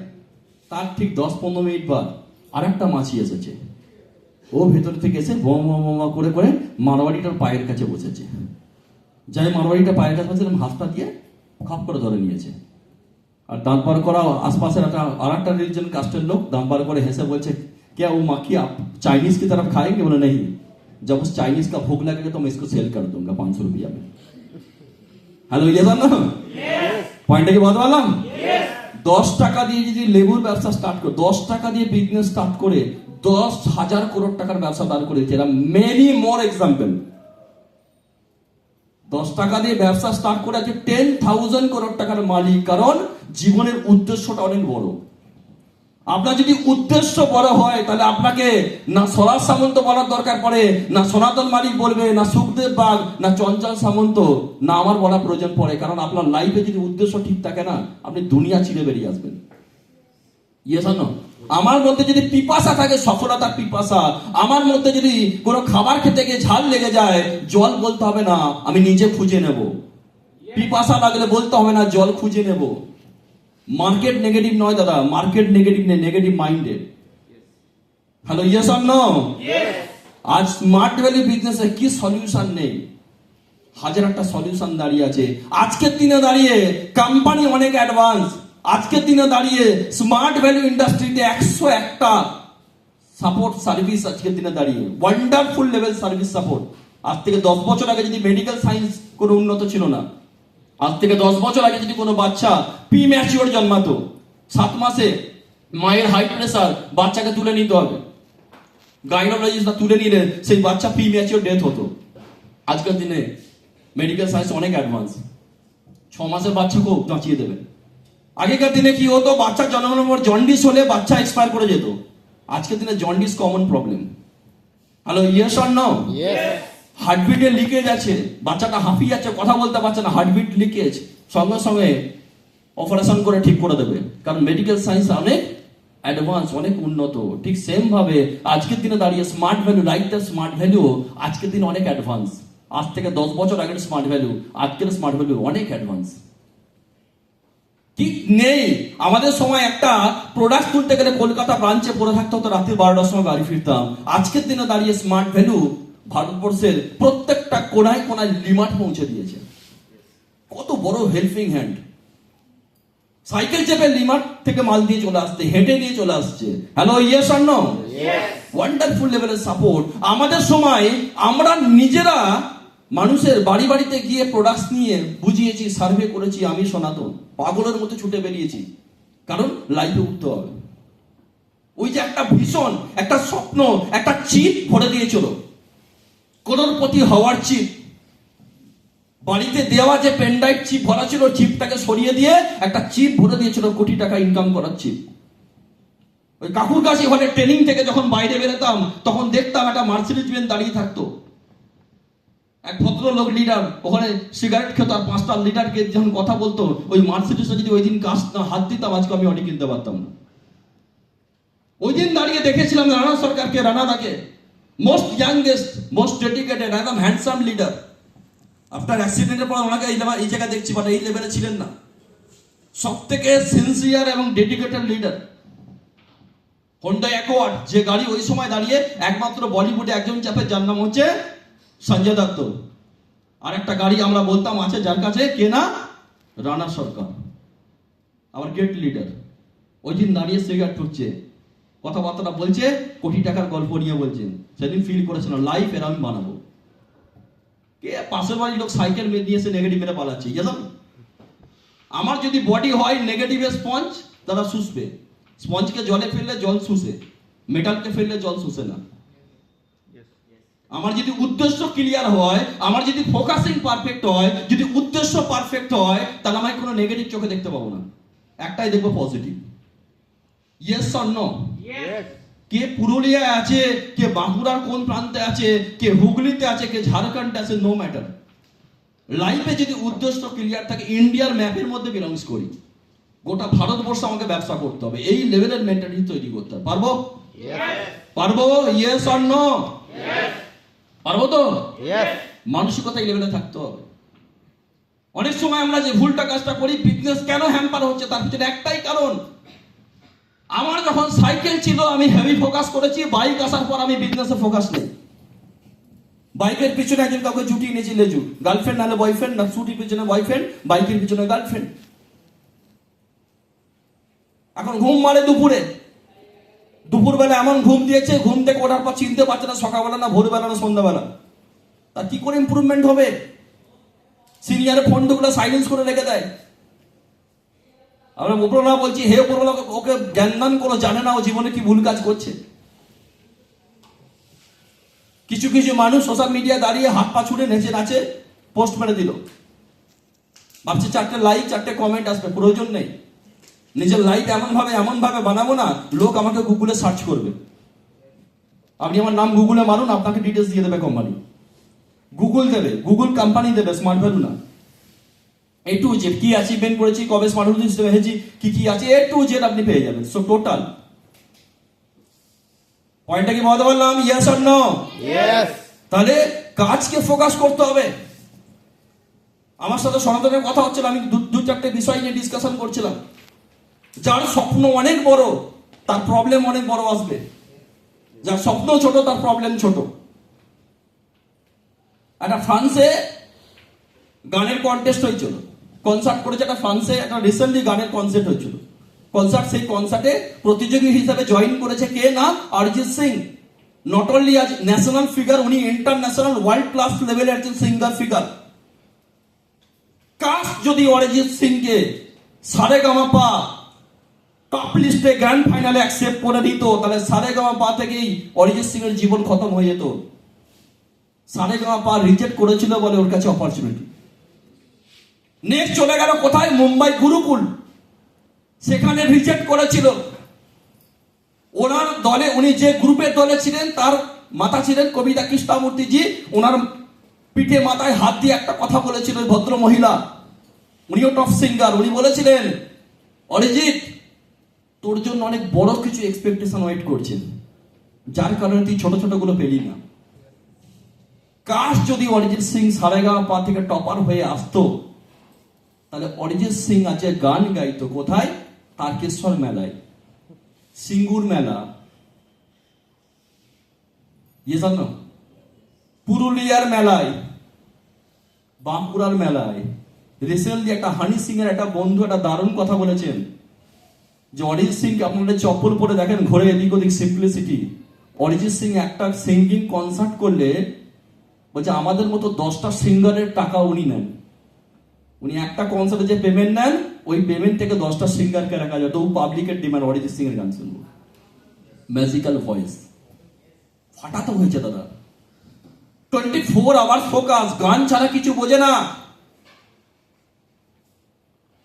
তার ঠিক 10-15 মিনিট বাদ আর একটা মাছি এসেছে, ও ভেতর থেকে এসে বোমা করে করে মারোয়াড়িটার পায়ের কাছে বসেছে। যাই মারোয়াড়িটা পায়ের কাছে বসে হাতটা দিয়ে খপ করে ধরে নিয়েছে। আর দাঁত বার করা আশপাশের আর একটা রিলিজন কাস্টের লোক দাঁত বার করে হেসে বলছে, क्या वो माखी आप चाइनीज की तरफ खाएंगे? बोले नहीं, जब उस चाइनीज का भूख लगेगा तो मैं इसको सेल कर दूंगा 500 रुपया में। হ্যালো, ইয়ে জানো পয়েন্টটা কি বলতে পারলাম? 10 টাকা দিয়ে যদি লেবুর ব্যবসা স্টার্ট করে, 10 টাকা দিয়ে বিজনেস স্টার্ট করে 10,000 করোড় টাকার ব্যবসা দাঁড় করেছে। এরা মেনি মোর এক্সাম্পল। 10 টাকা দিয়ে ব্যবসা স্টার্ট করে আছে 10,000 করোড় টাকার মালিক, কারণ জীবনের উদ্দেশ্যটা অনেক বড়। আপনার যদি উদ্দেশ্য বড় হয়, তাহলে আপনাকে না সরাজ সামন্ত বলার দরকার পড়ে, না সনাতন মালিক বলবে, না সুখদেব বাগ, না চঞ্চল সামন্ত, না আমার বলা প্রয়োজন পড়ে। কারণ আপনার লাইফে যদি উদ্দেশ্য ঠিক থাকে না, আপনি দুনিয়া চিরে বেরিয়ে আসবেন। ইয়ে শোনো, আমার মধ্যে যদি পিপাসা থাকে, সফলতার পিপাসা, আমার মধ্যে যদি কোনো খাবার খেতে গিয়ে ঝাল লেগে যায়, জল বলতে হবে না, আমি নিজে খুঁজে নেব। পিপাসা লাগলে বলতে হবে না, জল খুঁজে নেব। মার্কেট নেগেটিভ নয় দাদা, মার্কেট নেগেটিভ নেই, negative minded. Hello, yes or no? আজ স্মার্ট ভ্যালু বিজনেসে কি সলিউশন নেই? হাজার একটা সলিউশন দাঁড়িয়ে আছে। আজকের দিনে দাঁড়িয়ে কোম্পানি অনেক অ্যাডভান্স। আজকের দিনে দাঁড়িয়ে স্মার্ট ভ্যালু ইন্ডাস্ট্রিতে 101টা সাপোর্ট সার্ভিস আজকের দিনে দাঁড়িয়ে, ওয়ান্ডারফুল লেভেল সার্ভিস সাপোর্ট। আজ থেকে 10 বছর আগে যদি মেডিকেল সায়েন্স কোনো উন্নত ছিল না, আজ থেকে 10 বছর আগে যদি কোনো বাচ্চা প্রি ম্যাচিওর জন্মাতো, 7 মাসে মায়ের হাই প্রেসার, বাচ্চাকে তুলে নিতে হবে, গাইনোলজিস্টরা তুলে নিলে সেই বাচ্চা প্রি ম্যাচিওর ডেথ হতো। আজকের দিনে মেডিকেল সায়েন্স অনেক অ্যাডভান্স, 6 মাসের বাচ্চাকেও বাঁচিয়ে দেবে। আগেকার দিনে কি হতো, বাচ্চা জন্মানোর পর জন্ডিস হলে বাচ্চা এক্সপায়ার করে যেত। আজকের দিনে jaundice common problem. Hello, yes or no? হার্টবিটে লিকেজ আছে, বাচ্চাটা হাঁপিয়ে যাচ্ছে, কথা বলতে পারছে না, হার্টবিট লিকেজ, সঙ্গে সঙ্গে অপারেশন করে ঠিক করে দেবে, কারণ মেডিকেল সায়েন্স অনেক অ্যাডভান্স, অনেক উন্নত। ঠিক সেম ভাবে আজকের দিনে দাঁড়িয়ে smart value, like the smart value আজকের দিনে অনেক অ্যাডভান্স। আজ থেকে 10 বছর আগের স্মার্ট ভ্যালু, আজকের স্মার্ট ভ্যালু অনেক অ্যাডভান্স। ঠিক নেই। আমাদের সময় একটা প্রোডাক্ট তুলতে গেলে কলকাতা ব্রাঞ্চে পড়ে থাকতে হতো, রাত্রি 12টার সময় বাড়ি ফিরতাম। আজকের দিনে দাঁড়িয়ে স্মার্ট ভ্যালু ভারতবর্ষের প্রত্যেকটা কোনায় কোনায় লিমার্ট পৌঁছে দিয়েছে। কত বড় হেল্পিং হ্যান্ড। সাইকেল চেপে লিমার্ট থেকে মাল দিয়ে চলে আসতে, হেঁটে নিয়ে চলে আসছে। Hello, yes or no? Wonderful লেভেলের সাপোর্ট। আমাদের সময় আমরা নিজেরা মানুষের বাড়ি বাড়িতে গিয়ে প্রোডাক্টস নিয়ে বুঝিয়েছি, সার্ভে করেছি। আমি সনাতন পাগলের মতো ছুটে বেরিয়েছি, কারণ লাইফে উঠতে হবে। ওই যে একটা ভীষণ একটা স্বপ্ন, একটা চিপ ভরে দিয়েছিল, করোড়পতি হওয়ার চিপ। বাড়িতে দেওয়া যে পেনড্রাইভ চিপ ভরা ছিল, চিপটাকে সরিয়ে দিয়ে একটা চিপ ভরে দিয়েছিল কোটি টাকা ইনকাম করার চিপ। ওই কাকুর কাছে ওখানে ট্রেনিং থেকে যখন বাইরে বেরোতাম তখন দেখতাম একটা মার্সিডিজ বেঞ্জ দাঁড়িয়ে থাকতো, এক ভদ্রলোক লিডার ওখানে সিগারেট খেত, আর 5টা লিডারকে যখন কথা বলতো, ওই মার্সিডিজটা যদি ওই দিন কাজ না হাত দিতাম আজকে আমি অনেক কিনতে পারতাম না। ওই দিন দাঁড়িয়ে দেখেছিলাম রানা সরকারকে, রানাদাকে, মোস্ট ইয়াংগেস্ট, মোস্ট ডেডিকেটেড, একদম হ্যান্ডসাম লিডার। আফটার অ্যাক্সিডেন্টের পর ওনাকে এই জায়গায় দেখছি, বাট এই লেভেলে ছিলেন না। সব থেকে সিনসিয়ার এবং ডেডিকেটেড লিডার। হোন্ডা অ্যাকোয়ার্ড যে গাড়ি ওই সময় দাঁড়িয়ে একমাত্র বলিউডে একজন চাপে, যার নাম হচ্ছে সঞ্জয় দত্ত। আর একটা গাড়ি আমরা বলতাম আছে যার কাছে, কে না, রানা সরকার, আমার গ্রেট লিডার। ওই দিন দাঁড়িয়ে সিগারেট হচ্ছে, কথাবার্তা বলছে, কোটি টাকার গল্প নিয়ে বলছেন। সেদিন ফিল করেছিল লাইফ এর আমি বানাবো। কে পাশের বাড়ির লোক সাইকেল দিয়ে এসে নেগেটিভ মেরে পালাচ্ছে, জানো? আমার যদি বডি হয় নেগেটিভের স্পঞ্জ, তারা শুষবে। স্পঞ্জকে জলে ফেললে জল শুষে, মেটালকে ফেললে জল শুষে না। আমার যদি উদ্দেশ্য ক্লিয়ার হয়, আমার যদি ফোকাসিং পারফেক্ট হয়, যদি উদ্দেশ্য পারফেক্ট হয়, তাহলে আমি কোনো নেগেটিভ চোখে দেখতে পাবো না, একটাই দেখবো পজিটিভ। Yes or no? কে পুরুলিয়ায় আছে, কে বাঁকুড়ার কোন প্রান্তে আছে, কে হুগলিতে আছে, কে ঝাড়খণ্ডে আছে, নো ম্যাটার। লাইফে যদি উদ্দেশ্য ক্লিয়ার থাকে, ইন্ডিয়ার ম্যাপের মধ্যে বিলংস করি, গোটা ভারতবর্ষ আমাকে ব্যবসা করতে হবে, এই লেভেলের মেন্টালিটি তৈরি করতে হবে। পারবো? পারবো? Yes or no? পারবো তো? মানসিকতা এই লেভেলে থাকতে হবে। অনেক সময় আমরা যে ভুলটা কাজটা করি, বিজনেস কেন হ্যাম্পার হচ্ছে, তার পিছনে একটাই কারণ, আমার যখন সাইকেল ছিল আমি হেভি ফোকাস করেছি, বাইক আসার পর আমি বিজনেসে ফোকাস নেই। বাইকের পিছনে একজন কাউকে জুটিয়ে নিয়েছি, লেজু, গার্লফ্রেন্ড নাহলে বয়ফ্রেন্ড, না ছুটির পিছনে বয়ফ্রেন্ড, বাইকের পিছনে গার্লফ্রেন্ড। এখন ঘুম মারে দুপুরবেলা এমন ঘুম দিয়েছে, ঘুম থেকে ওঠার পর চিনতে পারছে না সকালবেলা না ভোরবেলা না সন্ধ্যাবেলা। তার কি করে ইমপ্রুভমেন্ট হবে? সিনিয়রের ফোনগুলো সাইলেন্স করে রেখে দেয়। আমরা উপরওয়ালা বলছি, হে উপরওয়ালা, ওকে জ্ঞান দান করো, জানে না ও জীবনে কি ভুল কাজ করছে। কিছু কিছু মানুষ সোশ্যাল মিডিয়ায় দাঁড়িয়ে হাত পা ছুড়ে নেচে নাচে পোস্ট মেরে দিল, ভাবছে 4টে লাইক 4টে কমেন্ট আসবে, প্রয়োজন নেই। নিজের লাইফ এমন ভাবে বানাবো না, লোক আমাকে গুগলে সার্চ করবে। আপনি আমার নাম গুগলে মারুন, আপনাকে ডিটেলস দিয়ে দেবে কোম্পানি, গুগল দেবে, গুগল কোম্পানি দেবে, স্মার্ট ভ্যালু না। এ টু জেড কি অ্যাচিভমেন্ট করেছি, কবে স্মার্ট ভ্যালু সিস্টেম এসেছি, কি আছে, এ টু জেড আপনি পেয়ে যাবেন। সো টোটাল পয়েন্টটা কি বলতে পারলাম? Yes or no? Yes. তাহলে কাজকে ফোকাস করতে হবে। আমার সাথে সনাতনের কথা হচ্ছিল, আমি 2-4টে বিষয় নিয়ে ডিসকাশন করছিলাম। যার স্বপ্ন অনেক বড়, তার প্রবলেম অনেক বড় আসবে। যার স্বপ্ন ছোট, তার প্রবলেম ছোট। একটা ফ্রান্সে গানের কন্টেস্ট হয়েছিল, কনসার্ট করেছে একটা ফ্রান্সে, একটা রিসেন্টলি গানের কনসার্ট হয়েছিল। সেই কনসার্টে প্রতিযোগী হিসাবে জয়েন করেছে কে না, অরিজিৎ সিং। নট অনলি আজ ন্যাশনাল ফিগার, উনি ইন্টারন্যাশনাল ওয়ার্ল্ড ক্লাস লেভেলের একজন সিঙ্গার ফিগার। কাস্ট যদি অরিজিৎ সিংকে সারেগামাপা টপ লিস্টে গ্র্যান্ড ফাইনালে অ্যাকসেপ্ট করে দিত, তাহলে সারেগামাপা থেকেই অরিজিৎ সিং এর জীবন খতম হয়ে যেত। সারেগামাপা রিজেক্ট করেছিল বলে ওর কাছে অপরচুনিটি। নেক্সট চলে গেল কোথায়? মুম্বাই গুরুকুল, সেখানে রিজেক্ট করেছিল। ওনার দলে, উনি যে গ্রুপের দলে ছিলেন, তার মাতা ছিলেন কবিতা কৃষ্ণমূর্তিজি। ওনার পিঠে মাথায় হাত দিয়ে একটা কথা বলেছিল ওই ভদ্র মহিলা, উনিও টপ সিঙ্গার। উনি বলেছিলেন, অরিজিৎ, তোর জন্য অনেক বড় কিছু এক্সপেকটেশন ওয়েট করছেন, যার কারণে তুই ছোট ছোট গুলো পেলি না। কাশ যদি অরিজিৎ সিং সারেগামাপা থেকে টপার হয়ে আসতো, তাহলে অরিজিৎ সিং আজকে গান গাইতো কোথায়? তারকেশ্বর মেলায়, সিঙ্গুর মেলা, ইয়ে জানো, পুরুলিয়ার মেলায়, বাঁকুড়ার মেলায়। রিসেন্টলি একটা হানি সিং এর একটা বন্ধু একটা দারুণ কথা বলেছেন, যে অরিজিৎ সিংকে আপনারা চপ্পল পরে দেখেন ঘোরে এদিক ওদিক, সিম্পলিসিটি। অরিজিৎ সিং একটা সিঙ্গিং কনসার্ট করলে বলছে আমাদের মতো 10টা সিঙ্গারের টাকা উনি নেন। উনি একটা কনসার্টে যে পেমেন্ট নেন, ওই পেমেন্ট থেকে 10টা সিঙ্গারকে রাখা যায়। তো পাবলিকের ডিমান্ড অরিজিৎ সিং এর গান শুনবো। ম্যাজিক্যাল ভয়েস, ফাটাতে হয়েছে দাদা। 24 আওয়ার ফোকাস, গান ছাড়া কিছু বোঝে না।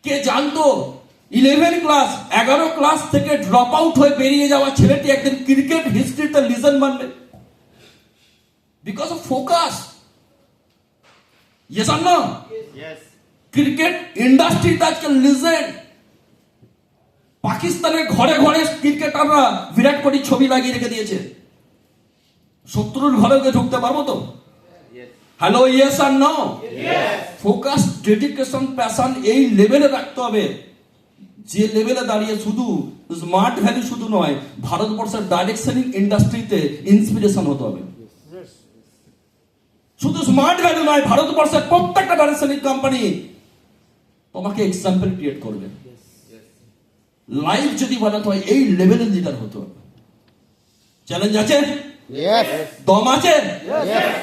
কে জানতো 11 ক্লাস 11 ক্লাস থেকে ড্রপ আউট হয়ে বেরিয়ে যাওয়া ছেলেটি একদিন ক্রিকেট হিস্ট্রিতে লিজেন্ড বানবে? Because of focus. Yes or no? Cricket ইন্ডাস্ট্রিতে আজকে লিজেন্ড। পাকিস্তানের ঘরে ঘরে ক্রিকেটাররা বিরাট কোহলির ছবি লাগিয়ে রেখে দিয়েছে। শত্রুর ঘরে ঢুকতে পারবো তো? Hello, yes or no? Focus, dedication, passion এই লেভেলে রাখতে হবে যে লেভেলে দাঁড়িয়ে শুধু স্মার্ট ভ্যালু শুধু নয়, ভারতবর্ষের ডাইরেকশনিং ইন্ডাস্ট্রিতে ইন্সপিরেশন হতে হবে। শুধু স্মার্ট ভ্যালু নয়, ভারতবর্ষের প্রত্যেকটা ডাইরেকশনিং কোম্পানি তোমাকে এক্সাম্পল ক্রিয়েট করবে। লাইফ যদি বানাতে হয় এই লেভেলের লিডার হতে হবে। চ্যালেঞ্জ আছে? Yes. দম আছে? Yes.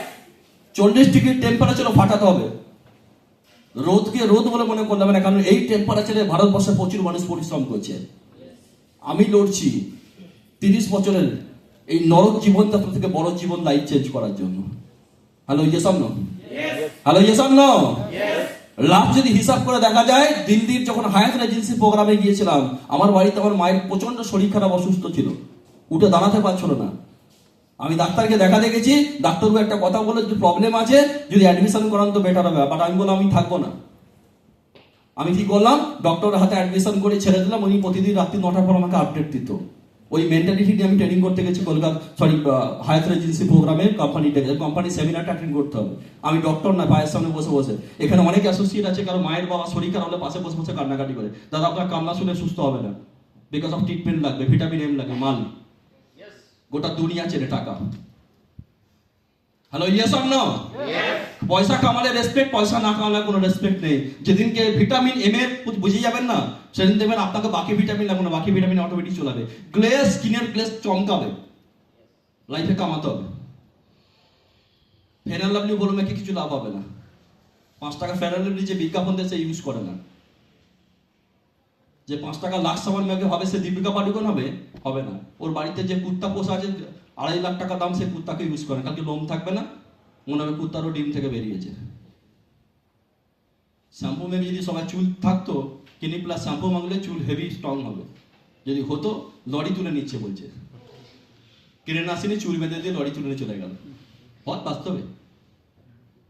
40 ডিগ্রি টেম্পারেচারও ফাটাতে হবে। রোদকে রোদ বলে মনে করতে হবে না, কারণ এই টেম্পারেচারে ভারতবর্ষে প্রচুর মানুষ পরিশ্রম করছে। আমি লড়ছি 30 বছরের এই নরক জীবনযাত্রা থেকে বড় জীবন লাইফ চেঞ্জ করার জন্য। Hello, yes or no? Hello, yes or no? Last যদি হিসাব করে দেখা যায়, দিল্লির যখন হায়াত রেজেন্সি প্রোগ্রামে গিয়েছিলাম, আমার বাড়িতে আমার মায়ের প্রচন্ড শরীর খারাপ, অসুস্থ ছিল, উঠে দাঁড়াতে পারছিল না। আমি ডাক্তারকে দেখা দেখেছি, ডাক্তারবাবু একটা কথা বলে যে প্রবলেম আছে, যদি অ্যাডমিশন করান তো বেটার হবে। বাট আমি বললাম আমি থাকবো না। আমি কি করলাম, ডক্টরের হাতে অ্যাডমিশন করে ছেড়ে দিলাম। উনি প্রতিদিন রাত্রি 9টার পর আমাকে আপডেট দিত। ওই মেন্টালিটি নিয়ে আমি ট্রেনিং করতে গেছি কলকাতা, হায়াত রেজেন্সি প্রোগ্রামে কোম্পানি সেমিনারটা অ্যাটেন্ড করতে হবে। আমি ডক্টর না, পায়ের সামনে বসে বসে, এখানে অনেক অ্যাসোসিয়েট আছে, কারো মায়ের বাবা শরীর খারাপ হলে পাশে বসে বসে কান্নাকাটি করে, দাদা আপনার কান্না শুনে সুস্থ হবে না, বিকজ অফ ট্রিটমেন্ট লাগবে, ভিটামিন এম লাগে, মাল গোটা দুনিয়া চেনে টাকা। Hello, yes or no? পয়সা কামালে রেসপেক্ট, পয়সা না কামালে কোনো রেসপেক্ট নেই। যেদিনকে ভিটামিন এম এর বুঝে যাবেন না, সেদিন দেখবেন আপনাকে বাকি ভিটামিন লাগবে না, বাকি ভিটামিন অটোমেটিক চলে যাবে। গ্লেজ, স্কিনের গ্লেজ চমকাবে। লাইফে কামাতে হবে। ফেয়ার অ্যান্ড লাভলি বলে মেখে কিছু লাভ হবে না। 5 টাকা ফেয়ার অ্যান্ড লাভলি যে বিজ্ঞাপন দেয় সে ইউজ করে না। যে 5 টাকা লাক্স সাবান মেখে হবে সে দীপিকা পাডুকোন হবে? হবে না। ওর বাড়িতে যে কুত্তা পোষা আছে 2.5 লাখ টাকা দাম, সে কুত্তাকে ইউজ করে, কালকে লোম থাকবে না, মনে হবে কুত্তারও ডিম থেকে বেরিয়েছে। শ্যাম্পু মেখে যদি সবাই চুল থাকতো, ক্লিনিক প্লাস শ্যাম্পু মাগলে চুল হেভি স্ট্রং হবে। যদি হতো, লরি তুলে নিচ্ছে বলছে, কিনে না আসেনি, চুল বেঁধে দিয়ে লরি তুলে নিয়ে চলে গেল। হত বাস্তবে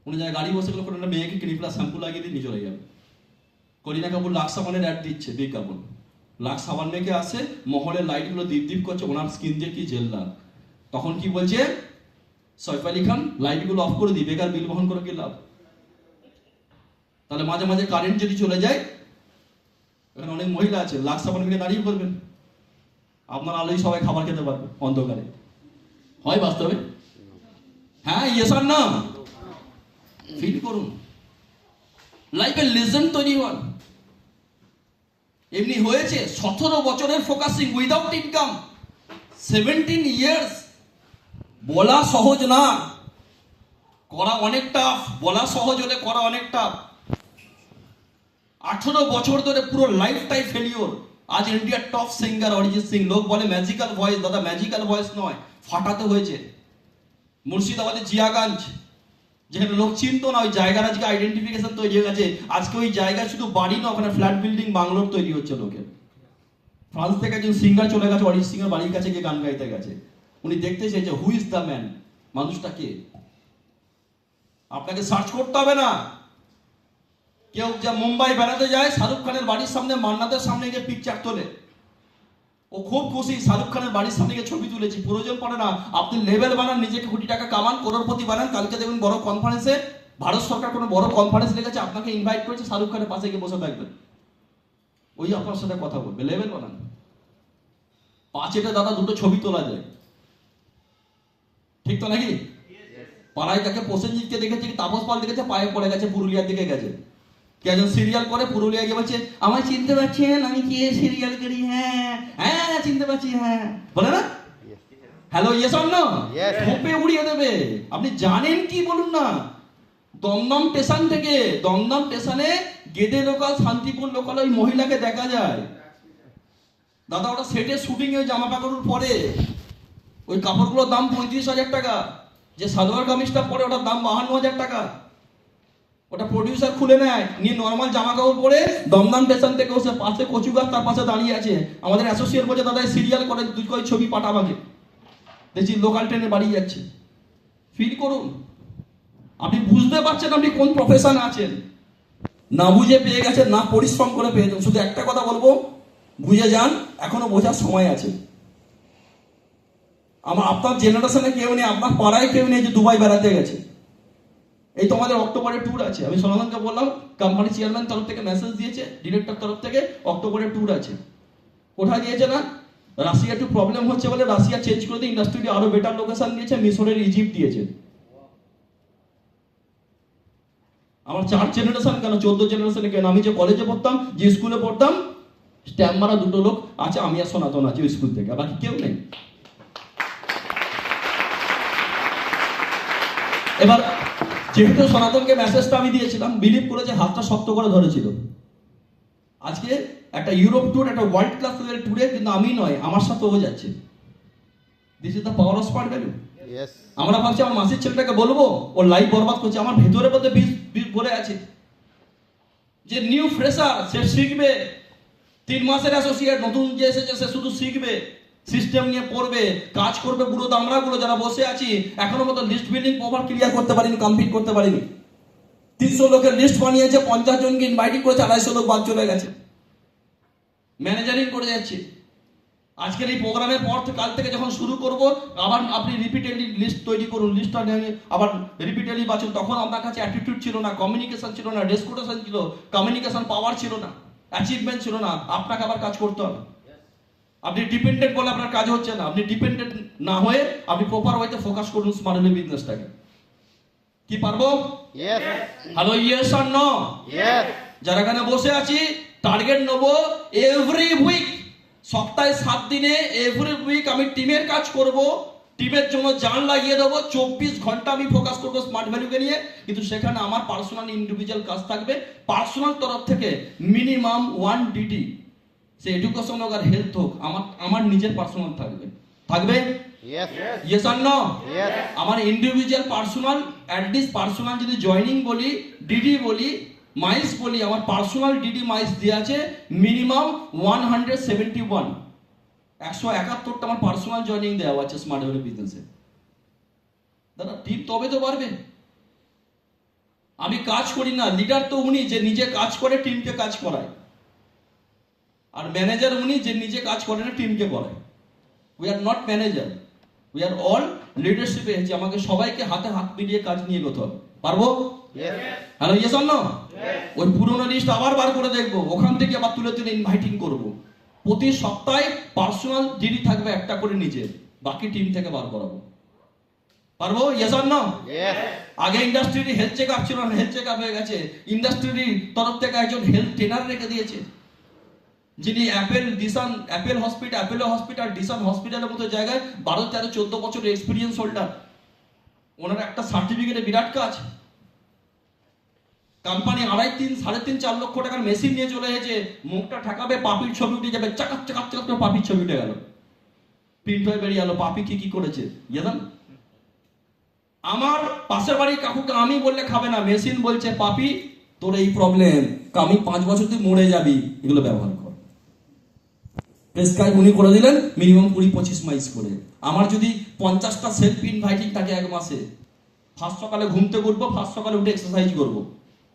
কোনো জায়গায় গাড়ি বসে গেল, কোনো একটা মেয়েকে ক্লিনিক প্লাস শ্যাম্পু লাগিয়ে দিয়ে নিয়ে চলে যাবে। করিনা কাপুর লাক্স সাবানের অ্যাড দিচ্ছে, বিজ্ঞাপন। লাক্স সাবান মেখে আসে, মহলের লাইটগুলো দীপ দীপ করছে, ওনার স্কিন দিয়ে কি জেল্লা। তখন কি বলছে সৈফ আলী খান, লাইটগুলো অফ করে দিই, বেকার বিল বহন করে কি লাভ? তাহলে মাঝে মাঝে কারেন্ট যদি চলে যায়, এখানে অনেক মহিলা আছে, লাক্স সাবান মেখে দাঁড়িয়ে পড়বেন, আপনার আলোই সবাই খাবার খেতে পারবে অন্ধকারে। হয় বাস্তবে? হ্যাঁ, ইয়েস আর না? ফিল করুন, লাইফে লেজেন্ড তৈরি হন। এমনি হয়েছে 17 বছরের ফোকাসিং উইদাউট ইনকাম, 17 ইয়ার্স। বলা সহজ না, করা অনেক টাফ। বলা সহজ হলে করা অনেক টাফ। 18 বছর ধরে পুরো লাইফ টাইম ফেলিওর। আজ ইন্ডিয়ার টপ সিঙ্গার অরিজিৎ সিং। লোক বলে ম্যাজিক্যাল ভয়েস, দাদা ম্যাজিক্যাল ভয়েস নয়, ফাটাতে হয়েছে। মুর্শিদাবাদের জিয়াগঞ্জ, যেখানে লোক চিনতো না, ওই জায়গার আজকে আইডেন্টিফিকেশন তৈরি হয়ে গেছে। আজকে ওই জায়গায় শুধু বাড়ি না, ওখানে ফ্ল্যাট বিল্ডিং, বাংলোর তৈরি হচ্ছে লোকের। ফ্রান্স থেকে একজন সিঙ্গার চলে গেছে, অরিজিৎ সিং এর বাড়ির কাছে গিয়ে গান গাইতে গেছে। উনি দেখতে চাইছে হু ইজ দ্য ম্যান, মানুষটা কে। আপনাকে সার্চ করতে হবে না। কেউ যা মুম্বাই বেড়াতে যায়, শাহরুখ খানের বাড়ির সামনে, মান্নাতের সামনে গিয়ে পিকচার তোলে, ও খুব খুশি, শাহরুখ খানের বাড়ির সামনে গিয়ে ছবি তুলেছি। প্রয়োজন পড়ে না, আপনি লেভেল বানান, নিজেকে কোটি টাকা কামান, করোড়পতি বানান। কালকে দেখবেন বড় কনফারেন্সে, ভারত সরকার কোনো বড় কনফারেন্স লেগেছে, আপনাকে ইনভাইট করেছে, শাহরুখ খানের পাশে গিয়ে বসে থাকবেন, ওই আপনার সাথে কথা বলবে। লেভেল বানান। 5 দাদা 2টো ছবি তোলা যায়, ঠিক তো নাকি? পাড়ায় তাকে প্রসেনজিৎকে দেখেছে, কি তাপস পাল দেখেছে, পায়ে পড়ে গেছে, পুরুলিয়ার দিকে গেছে। কে একজন সিরিয়াল করে, পুরুলিয়া গিয়ে বলছে আমায় চিনতে পারছেন, আমি কে সিরিয়াল করি? হ্যাঁ হ্যাঁ চিনতে পারছি, হ্যাঁ বলে না? Hello, yes or no? ধোপে উড়িয়ে দেবে। আপনি জানেন কি বলুন না? দমদম স্টেশন থেকে, দমদম স্টেশনে গেদে লোকাল, শান্তিপুর লোকাল ওই মহিলাকে দেখা যায়। দাদা ওটা সেটে শুটিং এ জামা কাপড় পরে, ওই কাপড়গুলোর দাম 35,000 টাকা। যে সালোয়ার কামিজটা পরে ওটার দাম 52,000 টাকা। ওটা প্রডিউসার খুলে নেয়, নিয়ে নর্মাল জামা কাপড় পরে দমদম স্টেশন থেকে বসে পাশে কচু গাছ তার পাশে দাঁড়িয়ে আছে। আমাদের অ্যাসোসিয়েট বলছে দাদা সিরিয়াল করে দুই কই ছবি পাঠা আমাকে, দেখছি লোকাল ট্রেনে বাড়ি যাচ্ছে। ফিল করুন, আপনি বুঝতে পারছেন আপনি কোন প্রফেশন আছেন। না বুঝে পেয়ে গেছেন, না পরিশ্রম করে পেয়েছেন। শুধু একটা কথা বলবো, বুঝে যান, এখনো বোঝার সময় আছে। আপনার জেনারেশনে কেউ নেই, আপনার পাড়ায় কেউ নেই যে দুবাই বেড়াতে গেছে। এই তো আমাদের অক্টোবরে ট্যুর আছে। আমি সনাতনকে বললাম, কোম্পানি চেয়ারম্যান তরফ থেকে মেসেজ দিয়েছে, ডিরেক্টর তরফ থেকে অক্টোবরে ট্যুর আছে। কোথায় দিয়েছে না, রাশিয়া একটু প্রবলেম হচ্ছে বলে রাশিয়া চেঞ্জ করে দিয়ে ইন্ডাস্ট্রিকে আরো বেটার লোকেশন দিয়েছে, মিশরের ইজিপ্ট দিয়েছে। আমার 4 জেনারেশন কেন 14 জেনারেশনে কেন, আমি যে কলেজে পড়তাম, যে স্কুলে পড়তাম, স্ট্যাম্প মারা 2টো লোক আছে, আমি আর সনাতন আছি ওই স্কুল থেকে, বাকি কেউ নেই। এবার যেহেতু সনাতনকে মেসেজটা আমি দিয়েছিলাম, বিলিভ করেছে, হাতটা শক্ত করে ধরেছিল। আজকে একটা ইউরোপ ট্যুর, একটা ওয়ার্ল্ড ক্লাস ট্যুরে কিন্তু আমি নয়, আমার সাথে ও যাচ্ছে। This is the power of smart value. আমরা ভাবছি আমার মাসির ছেলেটাকে বলবো, ও লাইফ বরবাদ করছে। আমার ভেতরে মধ্যে বলে আছে যে নিউ ফ্রেশার, সে শিখবে। 3 মাসের অ্যাসোসিয়েট নতুন যে এসেছে, সে শুধু শিখবে, সিস্টেম নিয়ে পড়বে, কাজ করবে। পুরো দামরাগুলো যারা বসে আছি এখনো মতো লিস্ট বিল্ডিং প্রপার ক্লিয়ার করতে পারিনি, কমপ্লিট করতে পারিনি। 300 লোকের লিস্ট বানিয়েছে, 50 জনকে ইনভাইটিং করেছে, 250 লোক বাদ চলে গেছে। ম্যানেজারিং করে যাচ্ছে। আজকের এই প্রোগ্রামের পর কাল থেকে যখন শুরু করব, আবার আপনি রিপিটেডলি লিস্ট তৈরি করুন, লিস্টটা নিয়ে আবার রিপিটেডলি বাঁচুন। তখন আপনার কাছে অ্যাটিটিউড ছিল না, কমিউনিকেশন ছিল না, ডেসকুটেশন ছিল, কমিউনিকেশন পাওয়ার ছিল না, অ্যাচিভমেন্ট ছিল না। আপনাকে আবার কাজ করতে হবে। আপনি ডিপেন্ডেন্ট বলে আপনার কাজ হচ্ছে না। আপনি ডিপেন্ডেন্ট না হয়ে আপনি প্রপার ওয়েতে ফোকাস করুন স্মার্ট ভ্যালু বিজনেসটাকে। কি পারবো? Hello, yes or no? যারা এখানে বসে আছি, টার্গেট নেবো এভরি উইক, সপ্তাহে 7 দিনে এভরি উইক আমি টিমের কাজ করব, টিমের জন্য জান লাগিয়ে দেবো। 24 ঘন্টা আমি ফোকাস করবো স্মার্ট ভ্যালুকে নিয়ে। কিন্তু সেখানে আমার পার্সোনাল ইন্ডিভিজুয়াল কাজ থাকবে। পার্সোনাল তরফ থেকে মিনিমাম 1 ডিটি, সে এডুকেশন হোক আর হেলথ হোক, আমার নিজের পার্সোনাল থাকবে। Yes or no? আমার ইন্ডিভিজুয়াল পার্সোনাল, অ্যাটলিস্ট পার্সোনাল যদি জয়েনিং বলি, ডিডি বলি, মাইলস বলি, আমার পার্সোনাল ডিডি মাইলস দেওয়া আছে মিনিমাম 171। 171টা আমার পার্সোনাল জয়েনিং দেওয়া আছে স্মার্ট ভ্যালু বিজনেসে। দাদা টিম তবে তো পারবে। আমি কাজ করি না, লিডার তো উনি যে নিজে কাজ করে টিমকে কাজ করায়, আর ম্যানেজার উনি যে নিজে কাজ করে না টিমকে করায়। We are not manager, we are all লিডারশিপে। যে আমাকে সবাইকে হাতে হাত মিলিয়ে কাজ নিয়ে যেতে হবে। পারবো? Hello, yes or no? ওই পুরোনো লিস্ট আবার বার করে দেখবো, ওখান থেকে আবার তুলে তুলে ইনভাইটিং করব। প্রতি সপ্তাহে পার্সোনাল ডিডি থাকবে একটা করে নিজের, বাকি টিম থেকে বার করাবো। পারবো? Yes or no? আগে ইন্ডাস্ট্রির হেলথ চেক আপ ছিল না, হেলথ চেক আপ হয়ে গেছে। ইন্ডাস্ট্রির তরফ থেকে একজন হেলথ ট্রেনার রেখে দিয়েছে, যিনি অ্যাপেল হসপিটাল, ডিসান হসপিটালের মতো জায়গায় 12, 13, 14 বছর এক্সপিরিয়েন্স হোল্ডার। ওনার একটা সার্টিফিকেটে বিরাট কাজ। কোম্পানি 2.5, 3, 3.5, 4 লক্ষ টাকার মেশিন নিয়ে চলে এসেছে। মুখটা ঠাকাবে, পাপির ছবি উঠে যাবে, চাকাক চাকাক চাকাক করে পাপির ছবি উঠে গেল, প্রিন্ট হয়ে বেরিয়ে গেল পাপি কি করেছে। জানেন, আমার পাশের বাড়ির কাকুকে আমি বললে খাবে না, মেশিন বলছে পাপি তোর এই প্রবলেম, আমি 5 বছর তুই মরে যাবি, এগুলো ব্যবহার কর। প্রেসক্রাইব উনি করে দিলেন মিনিমাম 20-25 মাইলস করে। আমার যদি 50টা সেলফ ইনভাইটিং থাকে 1 মাসে, ফার্স্ট সকালে ঘুমতে উঠবো, ফার্স্ট সকালে উঠে এক্সারসাইজ করবো,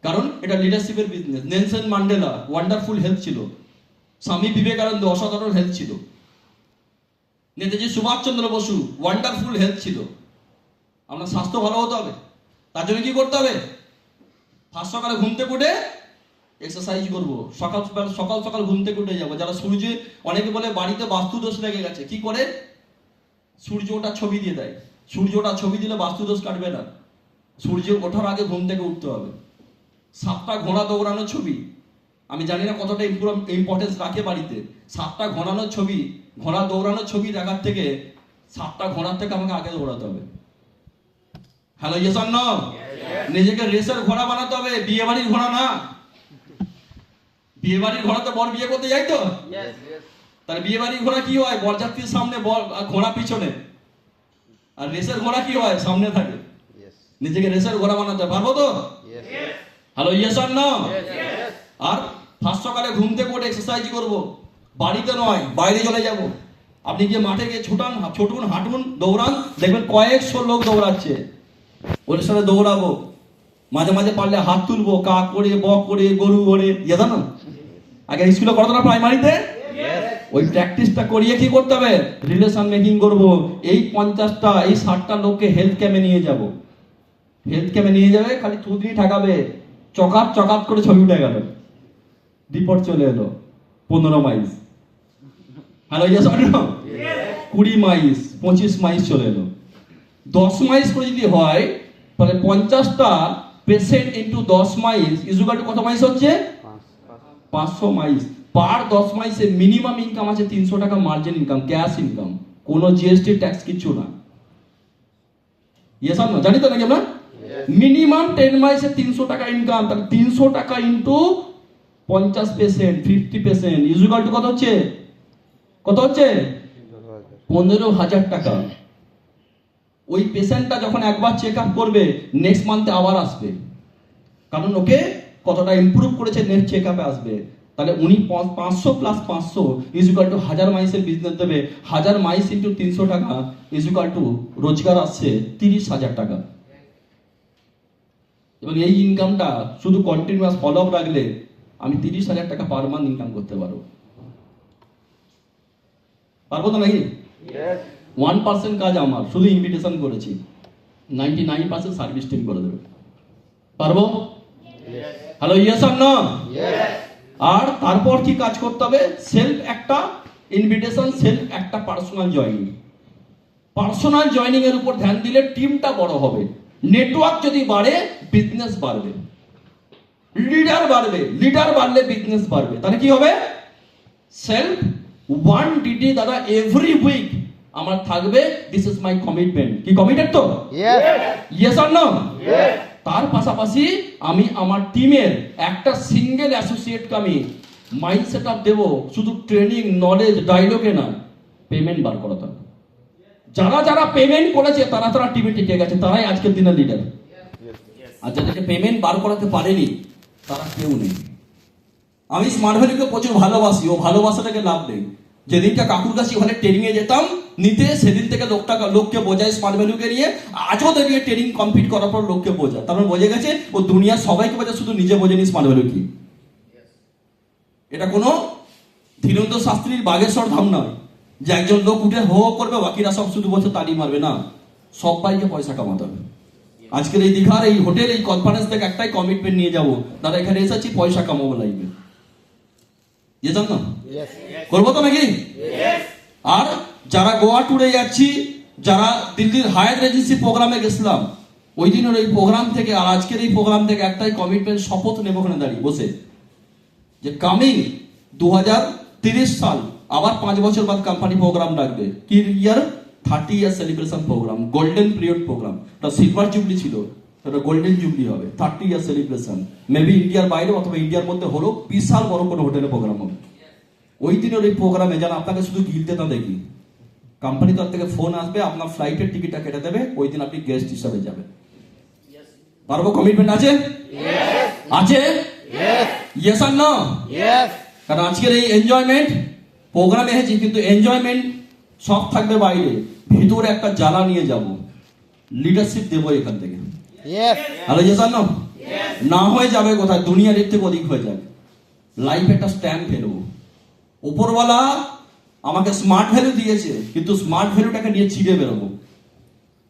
কারণ এটা লিডারশিপের business. Nelson Mandela wonderful health ছিল, স্বামী বিবেকানন্দ অসাধারণ হেলথ ছিল, নেতাজি সুভাষচন্দ্র বসু ওয়ান্ডারফুল হেলথ ছিল। আপনার স্বাস্থ্য ভালো হতে হবে, তার জন্য কি করতে হবে? ফার্স্ট সকালে ঘুমতে উঠে এক্সারসাইজ করবো, সকাল সকাল ঘুমতে উঠে যাবো। যারা সূর্যে, অনেকে বলে বাড়িতে বাস্তু দোষ লেগে গেছে, কি করে? সূর্য ওঠার ছবি দিয়ে দেয়। সূর্য ওঠার ছবি দিলে বাস্তু দোষ কাটবে না। সূর্য ওঠার আগে ঘুম থেকে উঠতে হবে। 7টা ঘোড়া দৌড়ানোর ছবি, আমি জানি না কতটা ইম্পর্টেন্স রাখে বাড়িতে। 7টা ঘোড়া দৌড়ানোর ছবি দেখার থেকে 7টা ঘোড়ার থেকে আমাকে আগে দৌড়াতে হবে। Hello, yes or no? নিজেকে রেসের ঘোড়া বানাতে হবে, বিয়ে বাড়ির ঘোড়া না। বিয়ে বাড়ির ঘোড়া তো বর বিয়ে করতে যাই তো, তাহলে বিয়ে বাড়ির ঘোড়া কি হয়? বরযাত্রীর সামনে, ঘোড়া পিছনে। আর রেসের ঘোড়া কি হয়? সামনে থাকে। নিজেকে রেসের ঘোড়া বানাতে পারবো তো? Hello, yes or no? R first সকালে ঘুম থেকে উঠে এক্সারসাইজ করব, বাড়িতে নয় বাইরে চলে যাব। আপনি গিয়ে মাঠে গিয়ে ছুটুন, হাঁটুন, দৌড়ান, দেখবেন কয়েকশো লোক দৌড়াচ্ছে। ওর সাথে দৌড়াবো, মাঝে মাঝে পারলে হাত তুলবো, কা করে, বক করে, গরু করে, ইয়ে জানো আগে স্কুলে করতো না প্রাইমারিতে? ওই প্র্যাকটিসটা করিয়ে কি করতে হবে? রিলেশন মেকিং করব। এই 50টা এই 60টা লোককে হেলথ ক্যাম্পে নিয়ে যাব। হেলথ ক্যাম্পে নিয়ে যাবে, খালি থুতনি ঠাকাবে, চকাপ চকাপ করে ছবি উঠে গেল, রিপোর্ট চলে এলো 15 miles. Hello, yes or no? 20 miles, 25 miles চলে এলো। 10 মাইলস করে যদি হয়, তাহলে 50টা patient into 10 miles equal to কত মাইলস হচ্ছে? 500 মাইলস। পার 10 মাইলসে মিনিমাম ইনকাম আছে 300 টাকা মার্জিন ইনকাম, ক্যাশ ইনকাম, কোনো জিএসটি ট্যাক্স কিছু না। Yes or no? জানি তো নাকি আমরা? মিনিমাম 10 মাইলসে 300 টাকা ইনকাম, তাহলে 300 টাকা ইন্টু 50%, 50% ইজুকাল টু কত হচ্ছে? কত হচ্ছে? 15,000 টাকা। ওই পেশেন্টটা যখন একবার চেক আপ করবে, নেক্সট মান্থে আবার আসবে, কারণ ওকে কতটা ইমপ্রুভ করেছে নেক্সট চেক আপে আসবে। তাহলে উনি 500 প্লাস 500 ইজুকাল টু 1000 মাইলসের বিজনেস দেবে। 1000 মাইলস ইন্টু 300 টাকা ইজুকাল টু রোজগার আসছে 30,000 টাকা। এবং এই ইনকামটা শুধু কন্টিনিউয়াস ফলো আপ রাখলে আমি 30,000 টাকা পার মান্থ ইনকাম করতে পারবো। পারবো তো নাকি? 1% কাজ আমার, শুধু ইনভিটেশন করেছি, 99% সার্ভিস টিম করে দেবে। পারবো? Hello, yes or no? আর তারপর কি কাজ করতে হবে? সেলফ একটা ইনভিটেশন, সেলফ একটা পার্সোনাল জয়েনিং। পার্সোনাল জয়েনিং এর উপর ধ্যান দিলে টিমটা বড় হবে, নেটওয়ার্ক যদি বাড়ে বিজনেস বাড়বে, লিডার বাড়বে, লিডার বাড়লে বিজনেস বাড়বে। তাহলে কি হবে? সেলফ 1 ডিডি দ্বারা এভরি উইক আমার থাকবে, দিস ইজ মাই কমিটমেন্ট। কি কমিটেড তো? Yes or no? তার পাশাপাশি আমি আমার টিমের একটা সিঙ্গেল অ্যাসোসিয়েটকে আমি মাইন্ড সেট আপ দেবো, শুধু ট্রেনিং, নলেজ, ডায়লগে না, পেমেন্ট বার করাতে হবে। যারা যারা পেমেন্ট করেছে তারা তারা টিমে টিকে গেছে, তারাই আজকের দিনের লিডার। আর যাদেরকে পেমেন্ট বার করাতে পারেনি তারা কেউ নেই। আমি স্মার্ট ভ্যালুকে প্রচুর ভালোবাসি, ও ভালোবাসাটাকে লাভ নেই। যেদিনটা কাকুর কাছে ওখানে ট্রেনিং এ যেতাম নিতে, সেদিন থেকে লোককে বোঝায় স্মার্ট ভ্যালুকে নিয়ে, আজও দাঁড়িয়ে ট্রেনিং কমপ্লিট করার পর লোককে বোঝায়। তার মানে বোঝে গেছে ও দুনিয়ার সবাইকে বোঝায়, শুধু নিজে বোঝেনি স্মার্ট ভ্যালু কি। এটা কোনো ধীরেন্দ্র শাস্ত্রীর বাগেশ্বর ধাম নয় যে একজন লোক উঠে হো করবে, বাকিরা সব শুধু বসে তালি মারবে। না, সবাইকে পয়সা কামাতে হবে। আজকের এই দীঘার এই হোটেল, এই কনফারেন্স থেকে একটাই কমিটমেন্ট নিয়ে যাবো, দাদা এখানে এসেছি পয়সা কামাবো লাগবে। করবো তো নাকি? আর যারা গোয়া ট্যুরে যাচ্ছি, যারা দিল্লির হায়াত রেজেন্সি প্রোগ্রামে গেছিলাম, ওই দিনের এই প্রোগ্রাম থেকে আর আজকের এই প্রোগ্রাম থেকে একটাই কমিটমেন্ট, শপথ নেব ওখানে দাঁড়িয়ে বসে, যে কামিং 2030 সাল আবার 5 বছর বাদ কোম্পানি প্রোগ্রাম রাখবে। কি year? 30 year celebration program, golden period program. এটা সিলভার জুবলি ছিল, এটা গোল্ডেন জুবলি হবে। 30 ইয়ার সেলিব্রেশন, মেবি ইন্ডিয়ার বাইরে অথবা ইন্ডিয়ার মধ্যে হলো, বিশাল বড় কোনো হোটেলে প্রোগ্রাম হবে। ওই দিনের ওই প্রোগ্রামে যেন আপনাকে শুধু গিলতে না দেখি, কোম্পানি তরফ থেকে ফোন আসবে, আপনার ফ্লাইটের টিকিটটা কেটে দেবে, ওই দিন আপনি গেস্ট হিসাবে যাবেন। পারবো? কমিটমেন্ট আছে? আছে? Yes or no? কারণ আজকের এই এনজয়মেন্ট প্রোগ্রামে এসেছি, কিন্তু এনজয়মেন্ট সব থাকবে বাইরে, ভিতরে একটা জ্বালা নিয়ে যাব, লিডারশিপ দেবো এখান থেকে। Hello, yes or no? না হয়ে যাবে কোথায়, দুনিয়ার এর থেকে অধিক হয়ে যাবে। লাইফে একটা স্ট্যাম্প ফেলবো। উপরওয়ালা আমাকে স্মার্ট ভ্যালু দিয়েছে, কিন্তু স্মার্ট ভ্যালুটাকে নিয়ে ছিঁড়ে বেরোবো।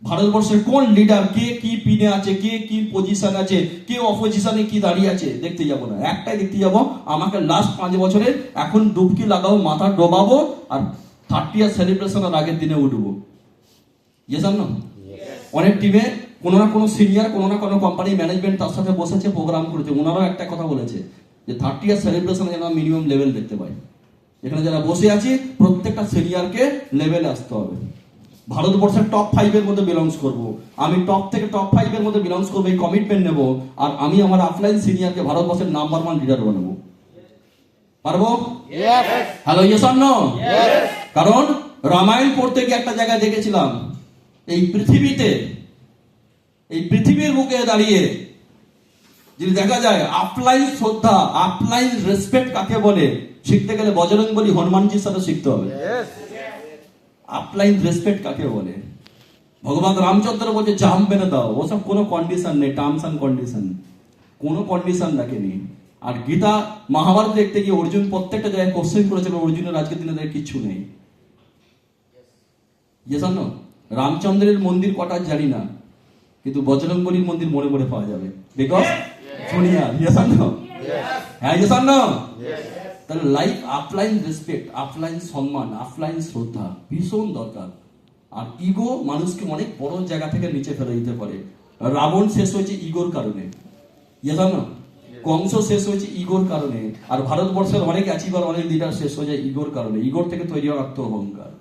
ভারতবর্ষের কোন লিডার, কে কি পিনে আছে, কে কি পজিশন আছে, কে অপোজিশনে কি দাঁড়িয়ে আছে দেখতে যাবো না, একটাই দেখতে যাবো, আমাকে লাস্ট 5 বছরে এখন ডুবকি লাগাবো, মাথা ডোবাবো, আর 30 ইয়ার সেলিব্রেশনের আগের দিনে উঠবো। Yes or no? অনেক টিমে কোনো না কোনো সিনিয়র, কোনো না কোনো কোম্পানি ম্যানেজমেন্ট তার সাথে বসেছে, প্রোগ্রাম করেছে, ওনারাও একটা কথা বলেছে যে 30 ইয়ার সেলিব্রেশনে যেন মিনিমাম লেভেল দেখতে পাই। এখানে যারা বসে আছি প্রত্যেকটা সিনিয়রকে লেভেলে আসতে হবে। ভারতবর্ষের টপ 5 এর মধ্যে বিলংস করব, আমি টপ থেকে টপ 5 এর মধ্যে বিলংস করবো, এই কমিটমেন্ট নেব, আর আমি আমার অফলাইন সিনিয়রকে ভারতবর্ষের নাম্বার 1 লিডার বানাবো। পারবো? Hello, yes or no? কারণ রামায়ণ পড়তে গিয়ে একটা জায়গায় দেখেছিলাম, এই পৃথিবীর বুকে দাঁড়িয়ে যদি দেখা যায় আপলাইন শ্রদ্ধা, আপলাইন রেসপেক্ট কাকে বলে শিখতে গেলে বজরংবলী হনুমানজির সাথে শিখতে হবে। আপলাইন রেসপেক্ট কাকে বলে? ভগবান রামচন্দ্র বলছে জাম মেরে দাও, ওসব কোনো কন্ডিশন নেই, টার্মস অ্যান্ড কন্ডিশন, কোনো কন্ডিশন রাখেনি। আর গীতা মহাভারত দেখতে গিয়ে অর্জুন প্রত্যেকটা জায়গায় কোশ্চেন করেছিল, অর্জুনের আজকের দিনে তাদের কিচ্ছু নেই। জানো রামচন্দ্রের মন্দির কটা জানি না, কিন্তু বজরংবলীর মন্দির মনে মনে পাওয়া যাবে, বিকজ সোনিয়া। হ্যাঁ তাহলে লাইফ আপলাইন রেসপেক্ট, আপলাইন সম্মান, আপলাইন শ্রদ্ধা ভীষণ দরকার। আর ইগো মানুষকে অনেক বড় জায়গা থেকে নিচে ফেলে দিতে পারে। রাবণ শেষ হয়েছে ইগোর কারণে, জানো কংস শেষ হয়েছে ইগোর কারণে। আর ভারতবর্ষের অনেক অ্যাচিভার, অনেক লিডার শেষ হয়ে যায় ইগোর কারণে। ইগোর থেকে তৈরি হয় আত্ম অহংকার।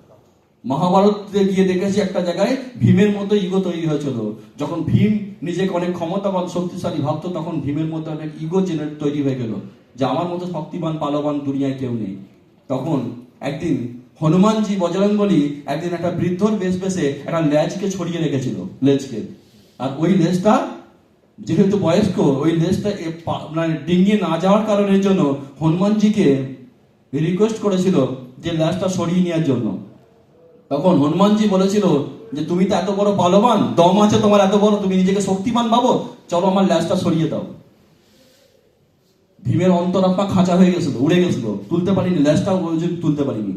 মহাভারতে গিয়ে দেখেছি একটা জায়গায় ভীমের মধ্যে ইগো তৈরি হয়েছিল। যখন ভীম নিজেকে অনেক ক্ষমতাবান শক্তিশালী ভাবতো, তখন ভীমের মধ্যে অনেক ইগো তৈরি হয়ে গেল যে আমার মতো শক্তিবান পালবান দুনিয়ায় কেউ নেই। তখন একদিন হনুমানজি বজরংবলী একদিন একটা বৃদ্ধর বেশ বেশে একটা লেজকে ছড়িয়ে রেখেছিল, লেজকে। আর ওই লেজটা যেহেতু বয়স্ক, ওই লেজটা মানে ডিঙ্গিয়ে না যাওয়ার কারণের জন্য হনুমানজিকে রিকোয়েস্ট করেছিল যে লেজটা সরিয়ে নেওয়ার জন্য। তখন হনুমানজি বলেছিল যে তুমি তো এত বড় পালবান, দম আছে তোমার এত বড়, তুমি নিজেকে শক্তিমান ভাবো, চলো আমার লেজটা সরিয়ে দাও। ভীমের অন্তরাত্মা খাঁচা হয়ে গেছিল, উড়ে গেছিল, তুলতে পারিনি, লেজটাও তুলতে পারিনি।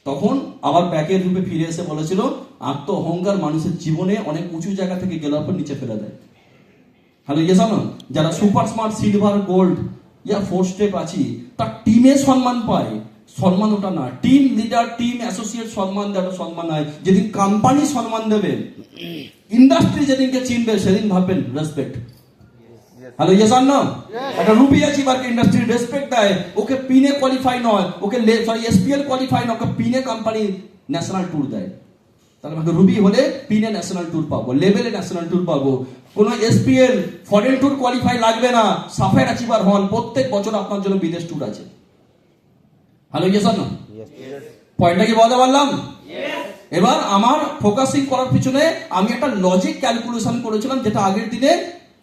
তখন আবার ব্যাকের রূপে ফিরে এসে বলেছিল আত্ম অহংকার মানুষের জীবনে অনেক উঁচু জায়গা থেকে গেলার পর নিচে ফেলে দেয়। হ্যালো জানো যারা সুপার স্মার্ট, সিলভার, গোল্ড ইয়া 4 স্টেপ আছি, তার টিমে সম্মান পায়। সম্মান ওটা না, টিম লিডার, টিম অ্যাসোসিয়েট সম্মান দেওয়াটা সম্মান নয়। যেদিন কোম্পানি সম্মান দেবে, ইন্ডাস্ট্রি যেদিনকে চিনবে, সেদিন ভাববেন রেসপেক্ট। হ্যালো একটা রুবি অ্যাচিভারকে ইন্ডাস্ট্রি রেসপেক্ট দেয়, ওকে পিনে কোয়ালিফাই নয়, ওকে এসপিএল কোয়ালিফাই নয়, ওকে পিনে কোম্পানি ন্যাশনাল ট্যুর দেয়। তাহলে আমাকে রুবি হলে পিনে ন্যাশনাল ট্যুর পাবো, লেভেলে ন্যাশনাল ট্যুর পাবো। কোনো এসপিএল ফরেন ট্যুর কোয়ালিফাই লাগবে না, সাফায়ার অ্যাচিভার হন, প্রত্যেক বছর আপনার জন্য বিদেশ ট্যুর আছে। হ্যালো পয়েন্টটা কি বলতে পারলাম? এবার আমার ফোকাসিং করার পিছনে আমি একটা লজিক ক্যালকুলেশন করেছিলাম, যেটা আগের দিনে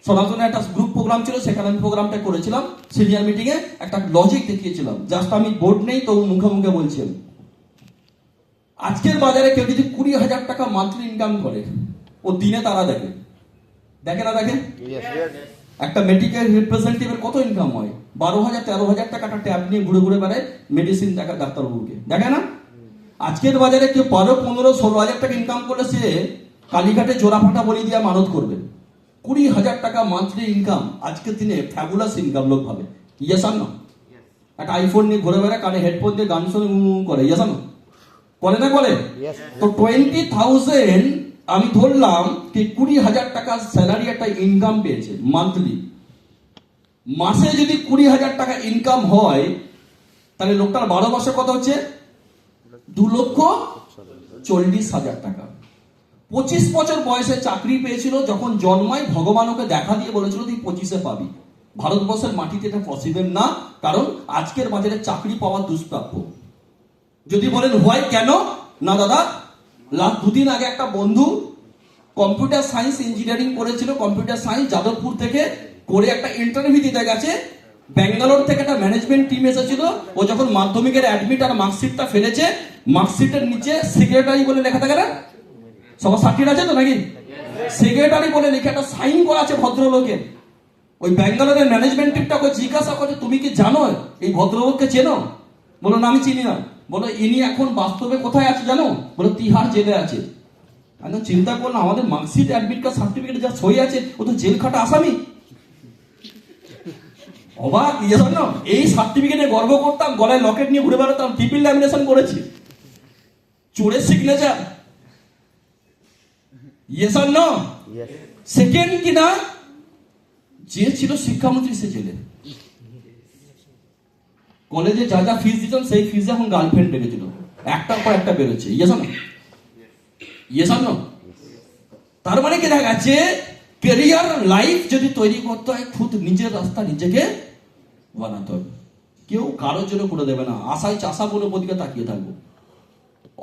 সনাতনে একটা গ্রুপ প্রোগ্রাম ছিল, সেখানে আমি প্রোগ্রামটা করেছিলাম। সিনিয়র মিটিং এ একটা লজিক দেখিয়েছিলাম, জাস্ট আমি বোর্ড নেই তো মুখে মুখে বলছি। আজকের বাজারে কেউ যদি 20,000 টাকা মান্থলি ইনকাম করে, ও দিনে তারা দেখে না দেখে? একটা মেডিকেল রিপ্রেজেন্টেটিভের কত ইনকাম হয়? 12,000 13,000 টাকা একটা ট্যাব নিয়ে ঘুরে ঘুরে বেড়ায়, মেডিসিন দেখা ডাক্তারবাবুকে দেখে না? আজকের বাজারে কেউ 12, 15, 16,000 টাকা ইনকাম করলে সে কালীঘাটে জোড়া ফাটা বলি দিয়ে মানত করবে। 20,000 টাকা মান্থলি ইনকাম আজকের দিনে ফ্যাবুলাস ইনকাম লোক ভাবে। না একটা আইফোন নিয়ে ঘুরে বেড়ায়, কানে হেডফোন দিয়ে গান শুনে করে, না করে না করে? তো 20,000 আমি ধরলাম কি 20,000 টাকা স্যালারি একটা ইনকাম পেয়েছে মান্থলি। মাসে যদি 20,000 টাকা ইনকাম হয়, তাহলে লোকটার 12 মাসে কত হচ্ছে? 2,40,000 টাকা। 25 বছর বয়সে চাকরি পেয়েছিল, যখন জন্মায় ভগবান ওকে দেখা দিয়ে বলেছিল তুই 25-এ পাবি। ভারতবর্ষের মাটিতে এটা পসিবল না, কারণ আজকের বাজারে চাকরি পাওয়া দুষ্প্রাপ্য। যদি বলেন হয় কেন না দাদা, লাস্ট 2 দিন আগে একটা বন্ধু কম্পিউটার সায়েন্স ইঞ্জিনিয়ারিং করেছিল, কম্পিউটার সায়েন্স যাদবপুর থেকে করে একটা ইন্টারভিউ দিতে গেছে। ব্যাঙ্গালোর থেকে একটা ম্যানেজমেন্ট টিম এসেছিল। ও যখন মাধ্যমিকের অ্যাডমিট আর মার্কশিটটা ফেলেছে, মার্কশিটের নিচে সেক্রেটারি বলে লেখা থাকে না? সবার সার্টিফিকেট আছে তো নাকি? সেক্রেটারি বলে লিখে একটা সাইন করা আছে ভদ্রলোকের। ওই ব্যাঙ্গালোরের ম্যানেজমেন্ট টিমটা ওকে জিজ্ঞাসা করছে তুমি কি জানো এই ভদ্রলোককে চেনো? বলো না আমি চিনি না। বলো ইনি এখন বাস্তবে কোথায় আছে জানো? বলো তিহার জেলে আছে। আমি চিন্তা করলাম আমাদের মার্কশিট, অ্যাডমিট কার্ড, সার্টিফিকেট যা সই আছে, ও তো জেল খাটা আসামি। অবাক না? এই সার্টিফিকেটে গর্ব করতাম, গলায় লকেট নিয়ে ঘুরে বেড়াতাম, ট্রিপল ল্যামিনেশন করেছি, চোরের সিগনেচার। সেকেন্ড কিনা যে ছিল শিক্ষামন্ত্রী, সে জেলে। কলেজে যা যা ফিস দিতাম সেই ফিস এখন গার্লফ্রেন্ড রেখেছিল, একটার পর একটা বেরোচ্ছে। তার মানে কি দেখা যাচ্ছে, ক্যারিয়ার লাইফ যদি তৈরি করতে হয়, খুদ নিজের রাস্তা নিজেকে বানাতে হবে। কেউ কারোর জন্য করে দেবে না। আশায় চাষা বলে ওদিকে তাকিয়ে থাকবো।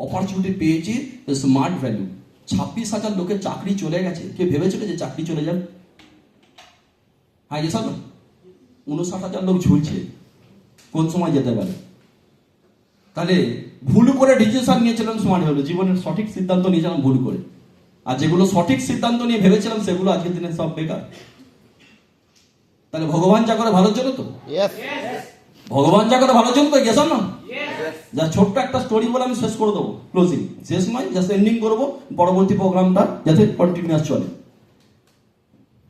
অপরচুনিটি পেয়েছি, স্মার্ট ভ্যালু। 26,000 লোকের চাকরি চলে গেছে। কে ভেবেছিল যে চাকরি চলে যাবে? হ্যাঁ যে স্যার 59,000 লোক ঝুলছে, কোন সময় যেতে পারে? তাহলে ভুল করে ডিসিশন নিয়েছিলাম স্মার্ট হলো, জীবনের সঠিক সিদ্ধান্ত নিয়েছিলাম ভুল করে, আর যেগুলো সঠিক সিদ্ধান্ত নিয়ে ভেবেছিলাম সেগুলো আজকের দিনে সব বেকার। তাহলে ভগবান যা করে ভালোর জন্য তো, Yes. ভগবান যা করে ভালোর জন্য তো, গেছেন না? যা ছোট্ট একটা স্টোরি বলে আমি শেষ করে দেবো, ক্লোজিং, শেষ নয়, জাস্ট এন্ডিং করবো, পরবর্তী প্রোগ্রামটা যাতে কন্টিনিউয়াস চলে।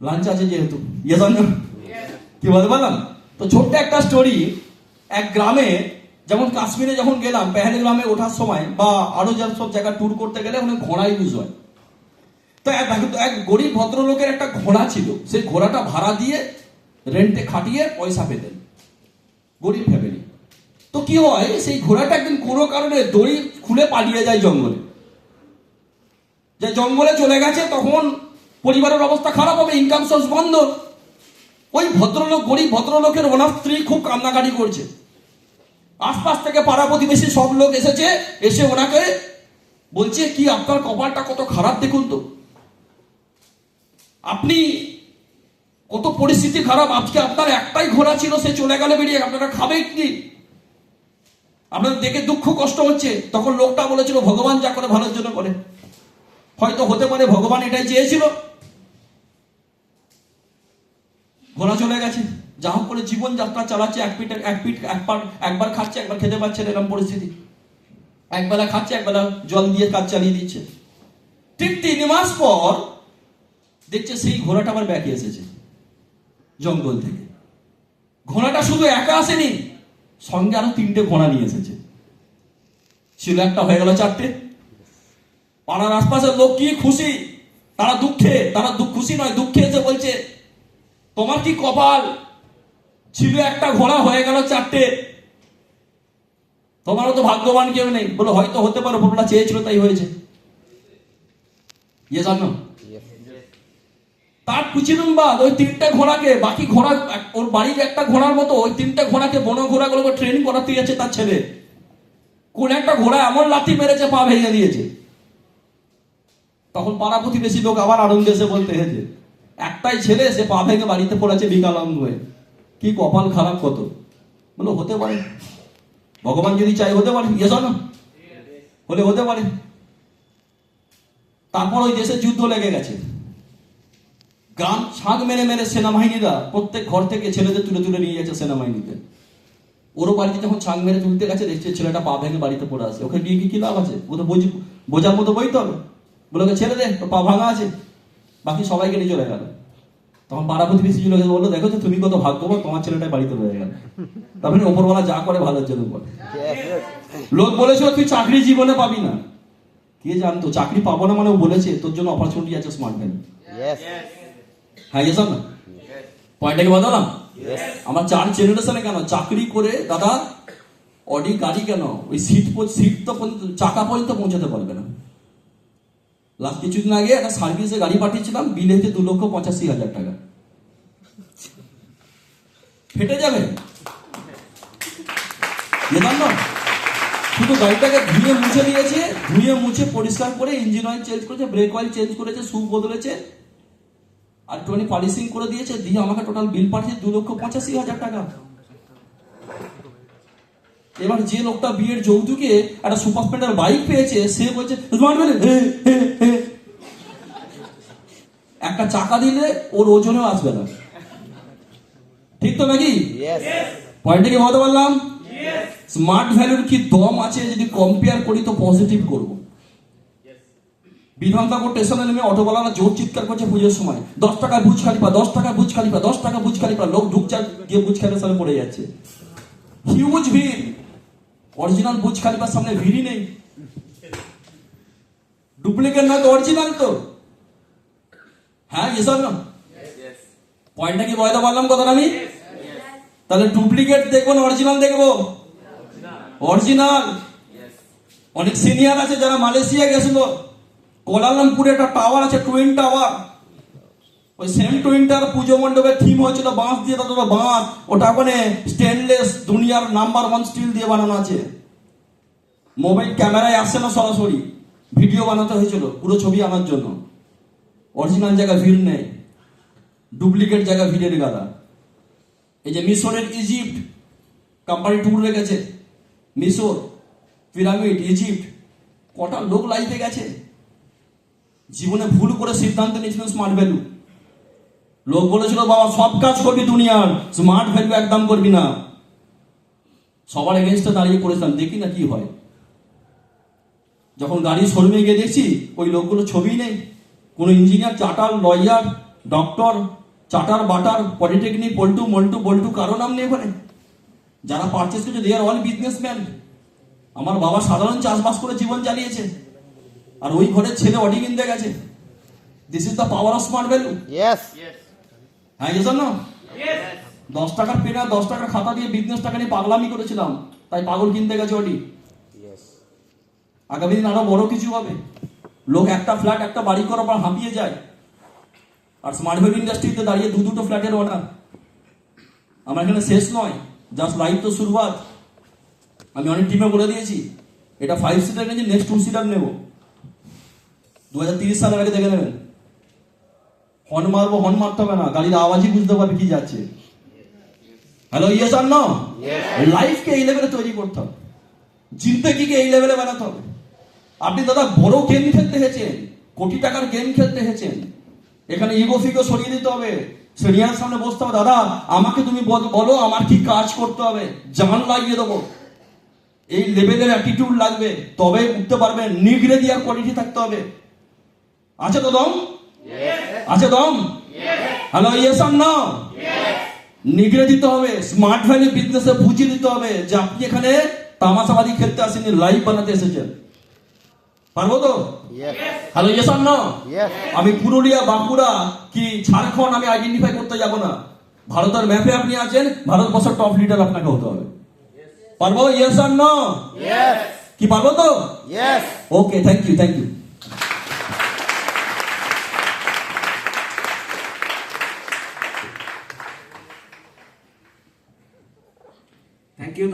লাঞ্চ আছে যেহেতু, গেছেন না? কি বলতে পারলাম? তো ছোট্ট একটা স্টোরি, এক গ্রামে, যেমন কাশ্মীরে যখন গেলাম পেহেলগ্রামে ওঠার সময় বা আরো যা সব জায়গা ট্যুর করতে গেলে ওখানে ঘোড়া ইউজ হয়। তো এক গরিব ভদ্রলোকের একটা ঘোড়া ছিল, সেই ঘোড়াটা ভাড়া দিয়ে রেন্টে খাটিয়ে পয়সা পেতেন, গরিব ফ্যামিলি। তো কি হয়, সেই ঘোড়াটা একদিন কোনো কারণে দড়ি খুলে পালিয়ে যায় জঙ্গলে, যে জঙ্গলে চলে গেছে, তখন পরিবারের অবস্থা খারাপ হবে, ইনকাম সোর্স বন্ধ। ওই ভদ্রলোক, গরিব ভদ্রলোকের ওনার স্ত্রী খুব কান্নাকাটি করছে। আশপাশ থেকে পাড়া প্রতিবেশী সব লোক এসেছে, এসে ওনাকে বলছে কি আপনার কপালটা কত খারাপ দেখুন তো, আপনি কত পরিস্থিতি খারাপ, আজকে আপনার একটাই ঘোড়া ছিল, সে চলে গেলে বেরিয়ে, আপনারা খাবে কি? আপনাদের দেখে দুঃখ কষ্ট হচ্ছে। তখন লোকটা বলেছিল ভগবান যা করে ভালোর জন্য করে, হয়তো হতে পারে ভগবান এটাই চেয়েছিল। ঘোড়া চলে গেছে, যা হোক করে জীবন যাত্রা চালাচ্ছে, একবার খাচ্ছে, একবার খেতে পাচ্ছে না, এরকম পরিস্থিতি। একবেলা খাচ্ছে, একবেলা জল দিয়ে কাজ চালিয়ে দিচ্ছে। ঠিক 3 মাস পর দেখছে সেই ঘোড়াটা আবার ব্যাকে এসেছে জঙ্গল থেকে। ঘোড়াটা শুধু একা আসেনি, সঙ্গে আরো 3টে ঘোড়া নিয়ে এসেছে। ছিল একটা, হয়ে গেল 4টে। পাড়ার আশপাশের লোক কি খুশি, তারা দুঃখে, খুশি নয়, দুঃখে এসে বলছে তোমার কি কপাল, ছিল একটা ঘোড়া, হয়ে গেল 4টে, তোমারও তো ভাগ্যবান কেউ নেই। বলো হয়তো হতে পারে, ভোলা চেয়েছিল তাই হয়েছে। ইয়ে জানো, তার কিছুদিন বাদ ওই 3টে ঘোড়াকে, বাকি ঘোড়া ওর বাড়ির একটা ঘোড়ার মতো, ওই 3টে ঘোড়াকে, বন ঘোড়াগুলোকে ট্রেনিং করাতে গেছে তার ছেলে। কোন একটা ঘোড়া এমন লাথি মেরেছে, পা ভেঙে দিয়েছে। তখন পাড়া প্রতিবেশী লোক আবার আনন্দ এসে বলতে হয়েছে একটাই ছেলে, সে পা ভেঙে বাড়িতে পড়েছে বিকলাঙ্গ হয়ে, কি কপাল খারাপ কত। বলো হতে পারে, ভগবান যদি চাই হতে পারে, গেছো না, হলে হতে পারে। তারপর ওই দেশে যুদ্ধ লেগে গেছে, গ্রাম ছাগ মেরে মেরে সেনাবাহিনীরা প্রত্যেক ঘর থেকে ছেলেদের তুলে তুলে নিয়ে গেছে সেনাবাহিনীতে। ওরও বাড়িতে যখন ছাগ মেরে তুলতে গেছে, দেখছে ছেলেটা পা ভেঙে বাড়িতে পড়ে আছে। ওকে নিয়ে কি লাভ আছে, ও তো বোঝার মতো বইতে হবে। বলে ছেড়ে দে, পা ভাঙা আছে, বাকি সবাইকে নিয়ে চলে গেল। তখন পাড়া প্রতিবেশী লোকে বললো দেখো তো তুমি কত ভাগ্যবান, তোমার ছেলেটা বাড়িতে রয়ে গেল। তারপরে ওপরওয়ালা যা করে ভালোর জন্য বলে। লোক বলেছিল তুই চাকরি জীবনে পাবি না, কে জানতো চাকরি পাবো না, মানে ও বলেছে তোর জন্য অপরচুনিটি আছে স্মার্ট ভ্যালু। হ্যাঁ এসব না, পয়েন্টটাকে বদলাম। আমার 4 জেনারেশনে কেন চাকরি করে দাদা, অডি গাড়ি কেন, ওই সিট তো চাকা পর্যন্ত পৌঁছাতে পারবে না। লাস্ট কিছুদিন আগে একটা সার্ভিসে গাড়ি পাঠিয়েছিলাম, বিল হয়েছে 2,85,000 টাকা। ফেটে যাবে শুধু গাড়িটাকে ধুয়ে মুছে দিয়েছে, ধুয়ে মুছে পরিষ্কার করে ইঞ্জিন অয়েল চেঞ্জ করেছে, ব্রেক অয়েল চেঞ্জ করেছে, শু বদলেছে, আর একটুখানি পলিশিং করে দিয়েছে, দিয়ে আমাকে টোটাল বিল পাঠিয়েছে 2,85,000 টাকা। এবার যে লোকটা বিয়ের যৌতুকে একটা সুপার স্প্লেন্ডার বাইক পেয়েছে, সে বলছে একটা চাকা দিলে ওর ওজনেও আসবে না। ঠিক তো নাকি? পয়েন্টে কি বলতে পারলাম? স্মার্ট ভ্যালুর কি দম আছে যদি কম্পেয়ার করি তো পজিটিভ করব। বিধাননগর স্টেশনে নেমে অটোওয়ালারা জোর চিৎকার করছে পুজোর সময়, 10 টাকা বুর্জ খালিফা, 10 টাকা বুর্জ খালিফা, 10 টাকা বুর্জ খালিফা। লোক ঢুকছে গিয়ে বুর্জ খালিফার সামনে পড়ে যাচ্ছে, হিউজ ভিড়। অরিজিনাল বুর্জ খালিফার সামনে ভিড়ই নেই, ডুপ্লিকেট না তো অরিজিনাল তো। হ্যাঁ এসব না, পয়েন্টটা কি বলতে পারলাম কথা আমি? তাহলে ডুপ্লিকেট দেখবো না অরিজিনাল দেখবো? অরিজিনাল। অনেক সিনিয়র আছে যারা মালয়েশিয়া গেছিল, কোয়ালালামপুরে একটা টাওয়ার আছে, টুইন টাওয়ার। ওই সেম টুইন টাওয়ার পুজো মণ্ডপের থিম হয়েছিল বাঁশ দিয়ে, তাদের বাঁশ, ওটা ওখানে স্টেনলেস দুনিয়ার নাম্বার 1 স্টিল দিয়ে বানানো আছে। মোবাইল ক্যামেরায় আসছে না, সরাসরি ভিডিও বানাতে হয়েছিল পুরো ছবি আনার জন্য। অরিজিনাল জায়গায় ভিড় নেই। ডুপ্লিকেট জায়গা ভিড়ের গাদা। এই যে মিশরের ইজিপ্ট কোম্পানি ট্যুর রেখেছে, মিশর, পিরামিড, ইজিপ্ট, কটা লোক লাইফে গেছে। জীবনে ভুল করে সিদ্ধান্ত নিয়েছিলেন স্মার্ট ভ্যালু। লোক বলেছিল বাবা সব কাজ করবি দুনিয়ার, স্মার্ট ভ্যালু একদম করবি না। সবার এগেনস্টে দাঁড়িয়ে পড়েছিলাম, দেখি না কি হয়। যখন গাড়ি শোরুমে গিয়ে দেখছি ওই লোকগুলো ছবি নেই। কোনো engineer, charter, lawyer, doctor, charter butter, polytechnic, পল্টু মল্টু বল্টু, কারো নাম নেই ওখানে। যারা পারচেস করছে দে আর অল বিজনেসম্যান। আমার বাবা সাধারণ চাষবাস করে জীবন চালিয়েছে, আর ওই ঘরের ছেলে অডি কিনতে গেছে। This is the power of smart value. Yes. হ্যাঁ ইয়েস অর নো? 10 টাকার পেন আর 10 টাকার খাতা দিয়ে বিজনেসটাকে নিয়ে পাগলামি করেছিলাম, তাই পাগল কিনতে গেছে অডি। Yes. আগামী দিন আরো বড় কিছু হবে। লোক একটা ফ্ল্যাট, একটা বাড়ি করার পর হাঁপিয়ে যায়, আর স্মার্ট ভ্যালু ইন্ডাস্ট্রিতে দাঁড়িয়ে দুটো ফ্ল্যাটের অর্ডার। আমার এখানে শেষ নয়, জাস্ট লাইভ তো শুরুয়াত। আমি অনেক টিমে বলে দিয়েছি এটা 5 সিটার নিয়ে নেক্সট 2 সিটার নেব। 2030 সালের আগে দেখে নেবেন। হর্ন মারবো, হর্ন মারতে হবে না, গাড়ির আওয়াজই বুঝতে পারবে কি যাচ্ছে। Hello, yes or no? লাইফকে এই লেভেলে তৈরি করতে হবে, জিন্দেগিকে এই লেভেলে বানাতে হবে। আপনি দাদা বড় গেম খেলতে হেছেন, কোটি টাকার গেম খেলতে হেছেন, এখানে ইগো ফিগো সরিয়ে দিতে হবে। সিনিয়রের সামনে বসতে হবে, দাদা আমাকে তুমি বলো আমার কি কাজ করতে হবে, জান লাগিয়ে দেবো। এই লেভেলের অ্যাটিটিউড লাগবে, তবে উঠতে পারবেন। নিগড়ে দেওয়ার কোয়ালিটি থাকতে হবে। আছে তো দম? আছে দম? Hello, yes or no? নিগড়ে দিতে হবে। স্মার্ট ভ্যালু বিজনেসে বুঝিয়ে দিতে হবে যে আপনি এখানে তামাশাবাজি খেলতে আসেনি, লাইভ বানাতে এসেছেন। পারবো তো? Yes. Hello, yes or no? Yes. আমি পুরুলিয়া, বাঁকুড়া কি ঝাড়খণ্ড আমি আইডেন্টিফাই করতে যাব না। ভারতের ম্যাপে আপনি আছেন, ভারতবর্ষের টপ লিডার আপনাকে হতে হবে। পারবো? Yes or no? Yes. কি পারবো তো? Yes. Okay, thank you, thank you. Thank you,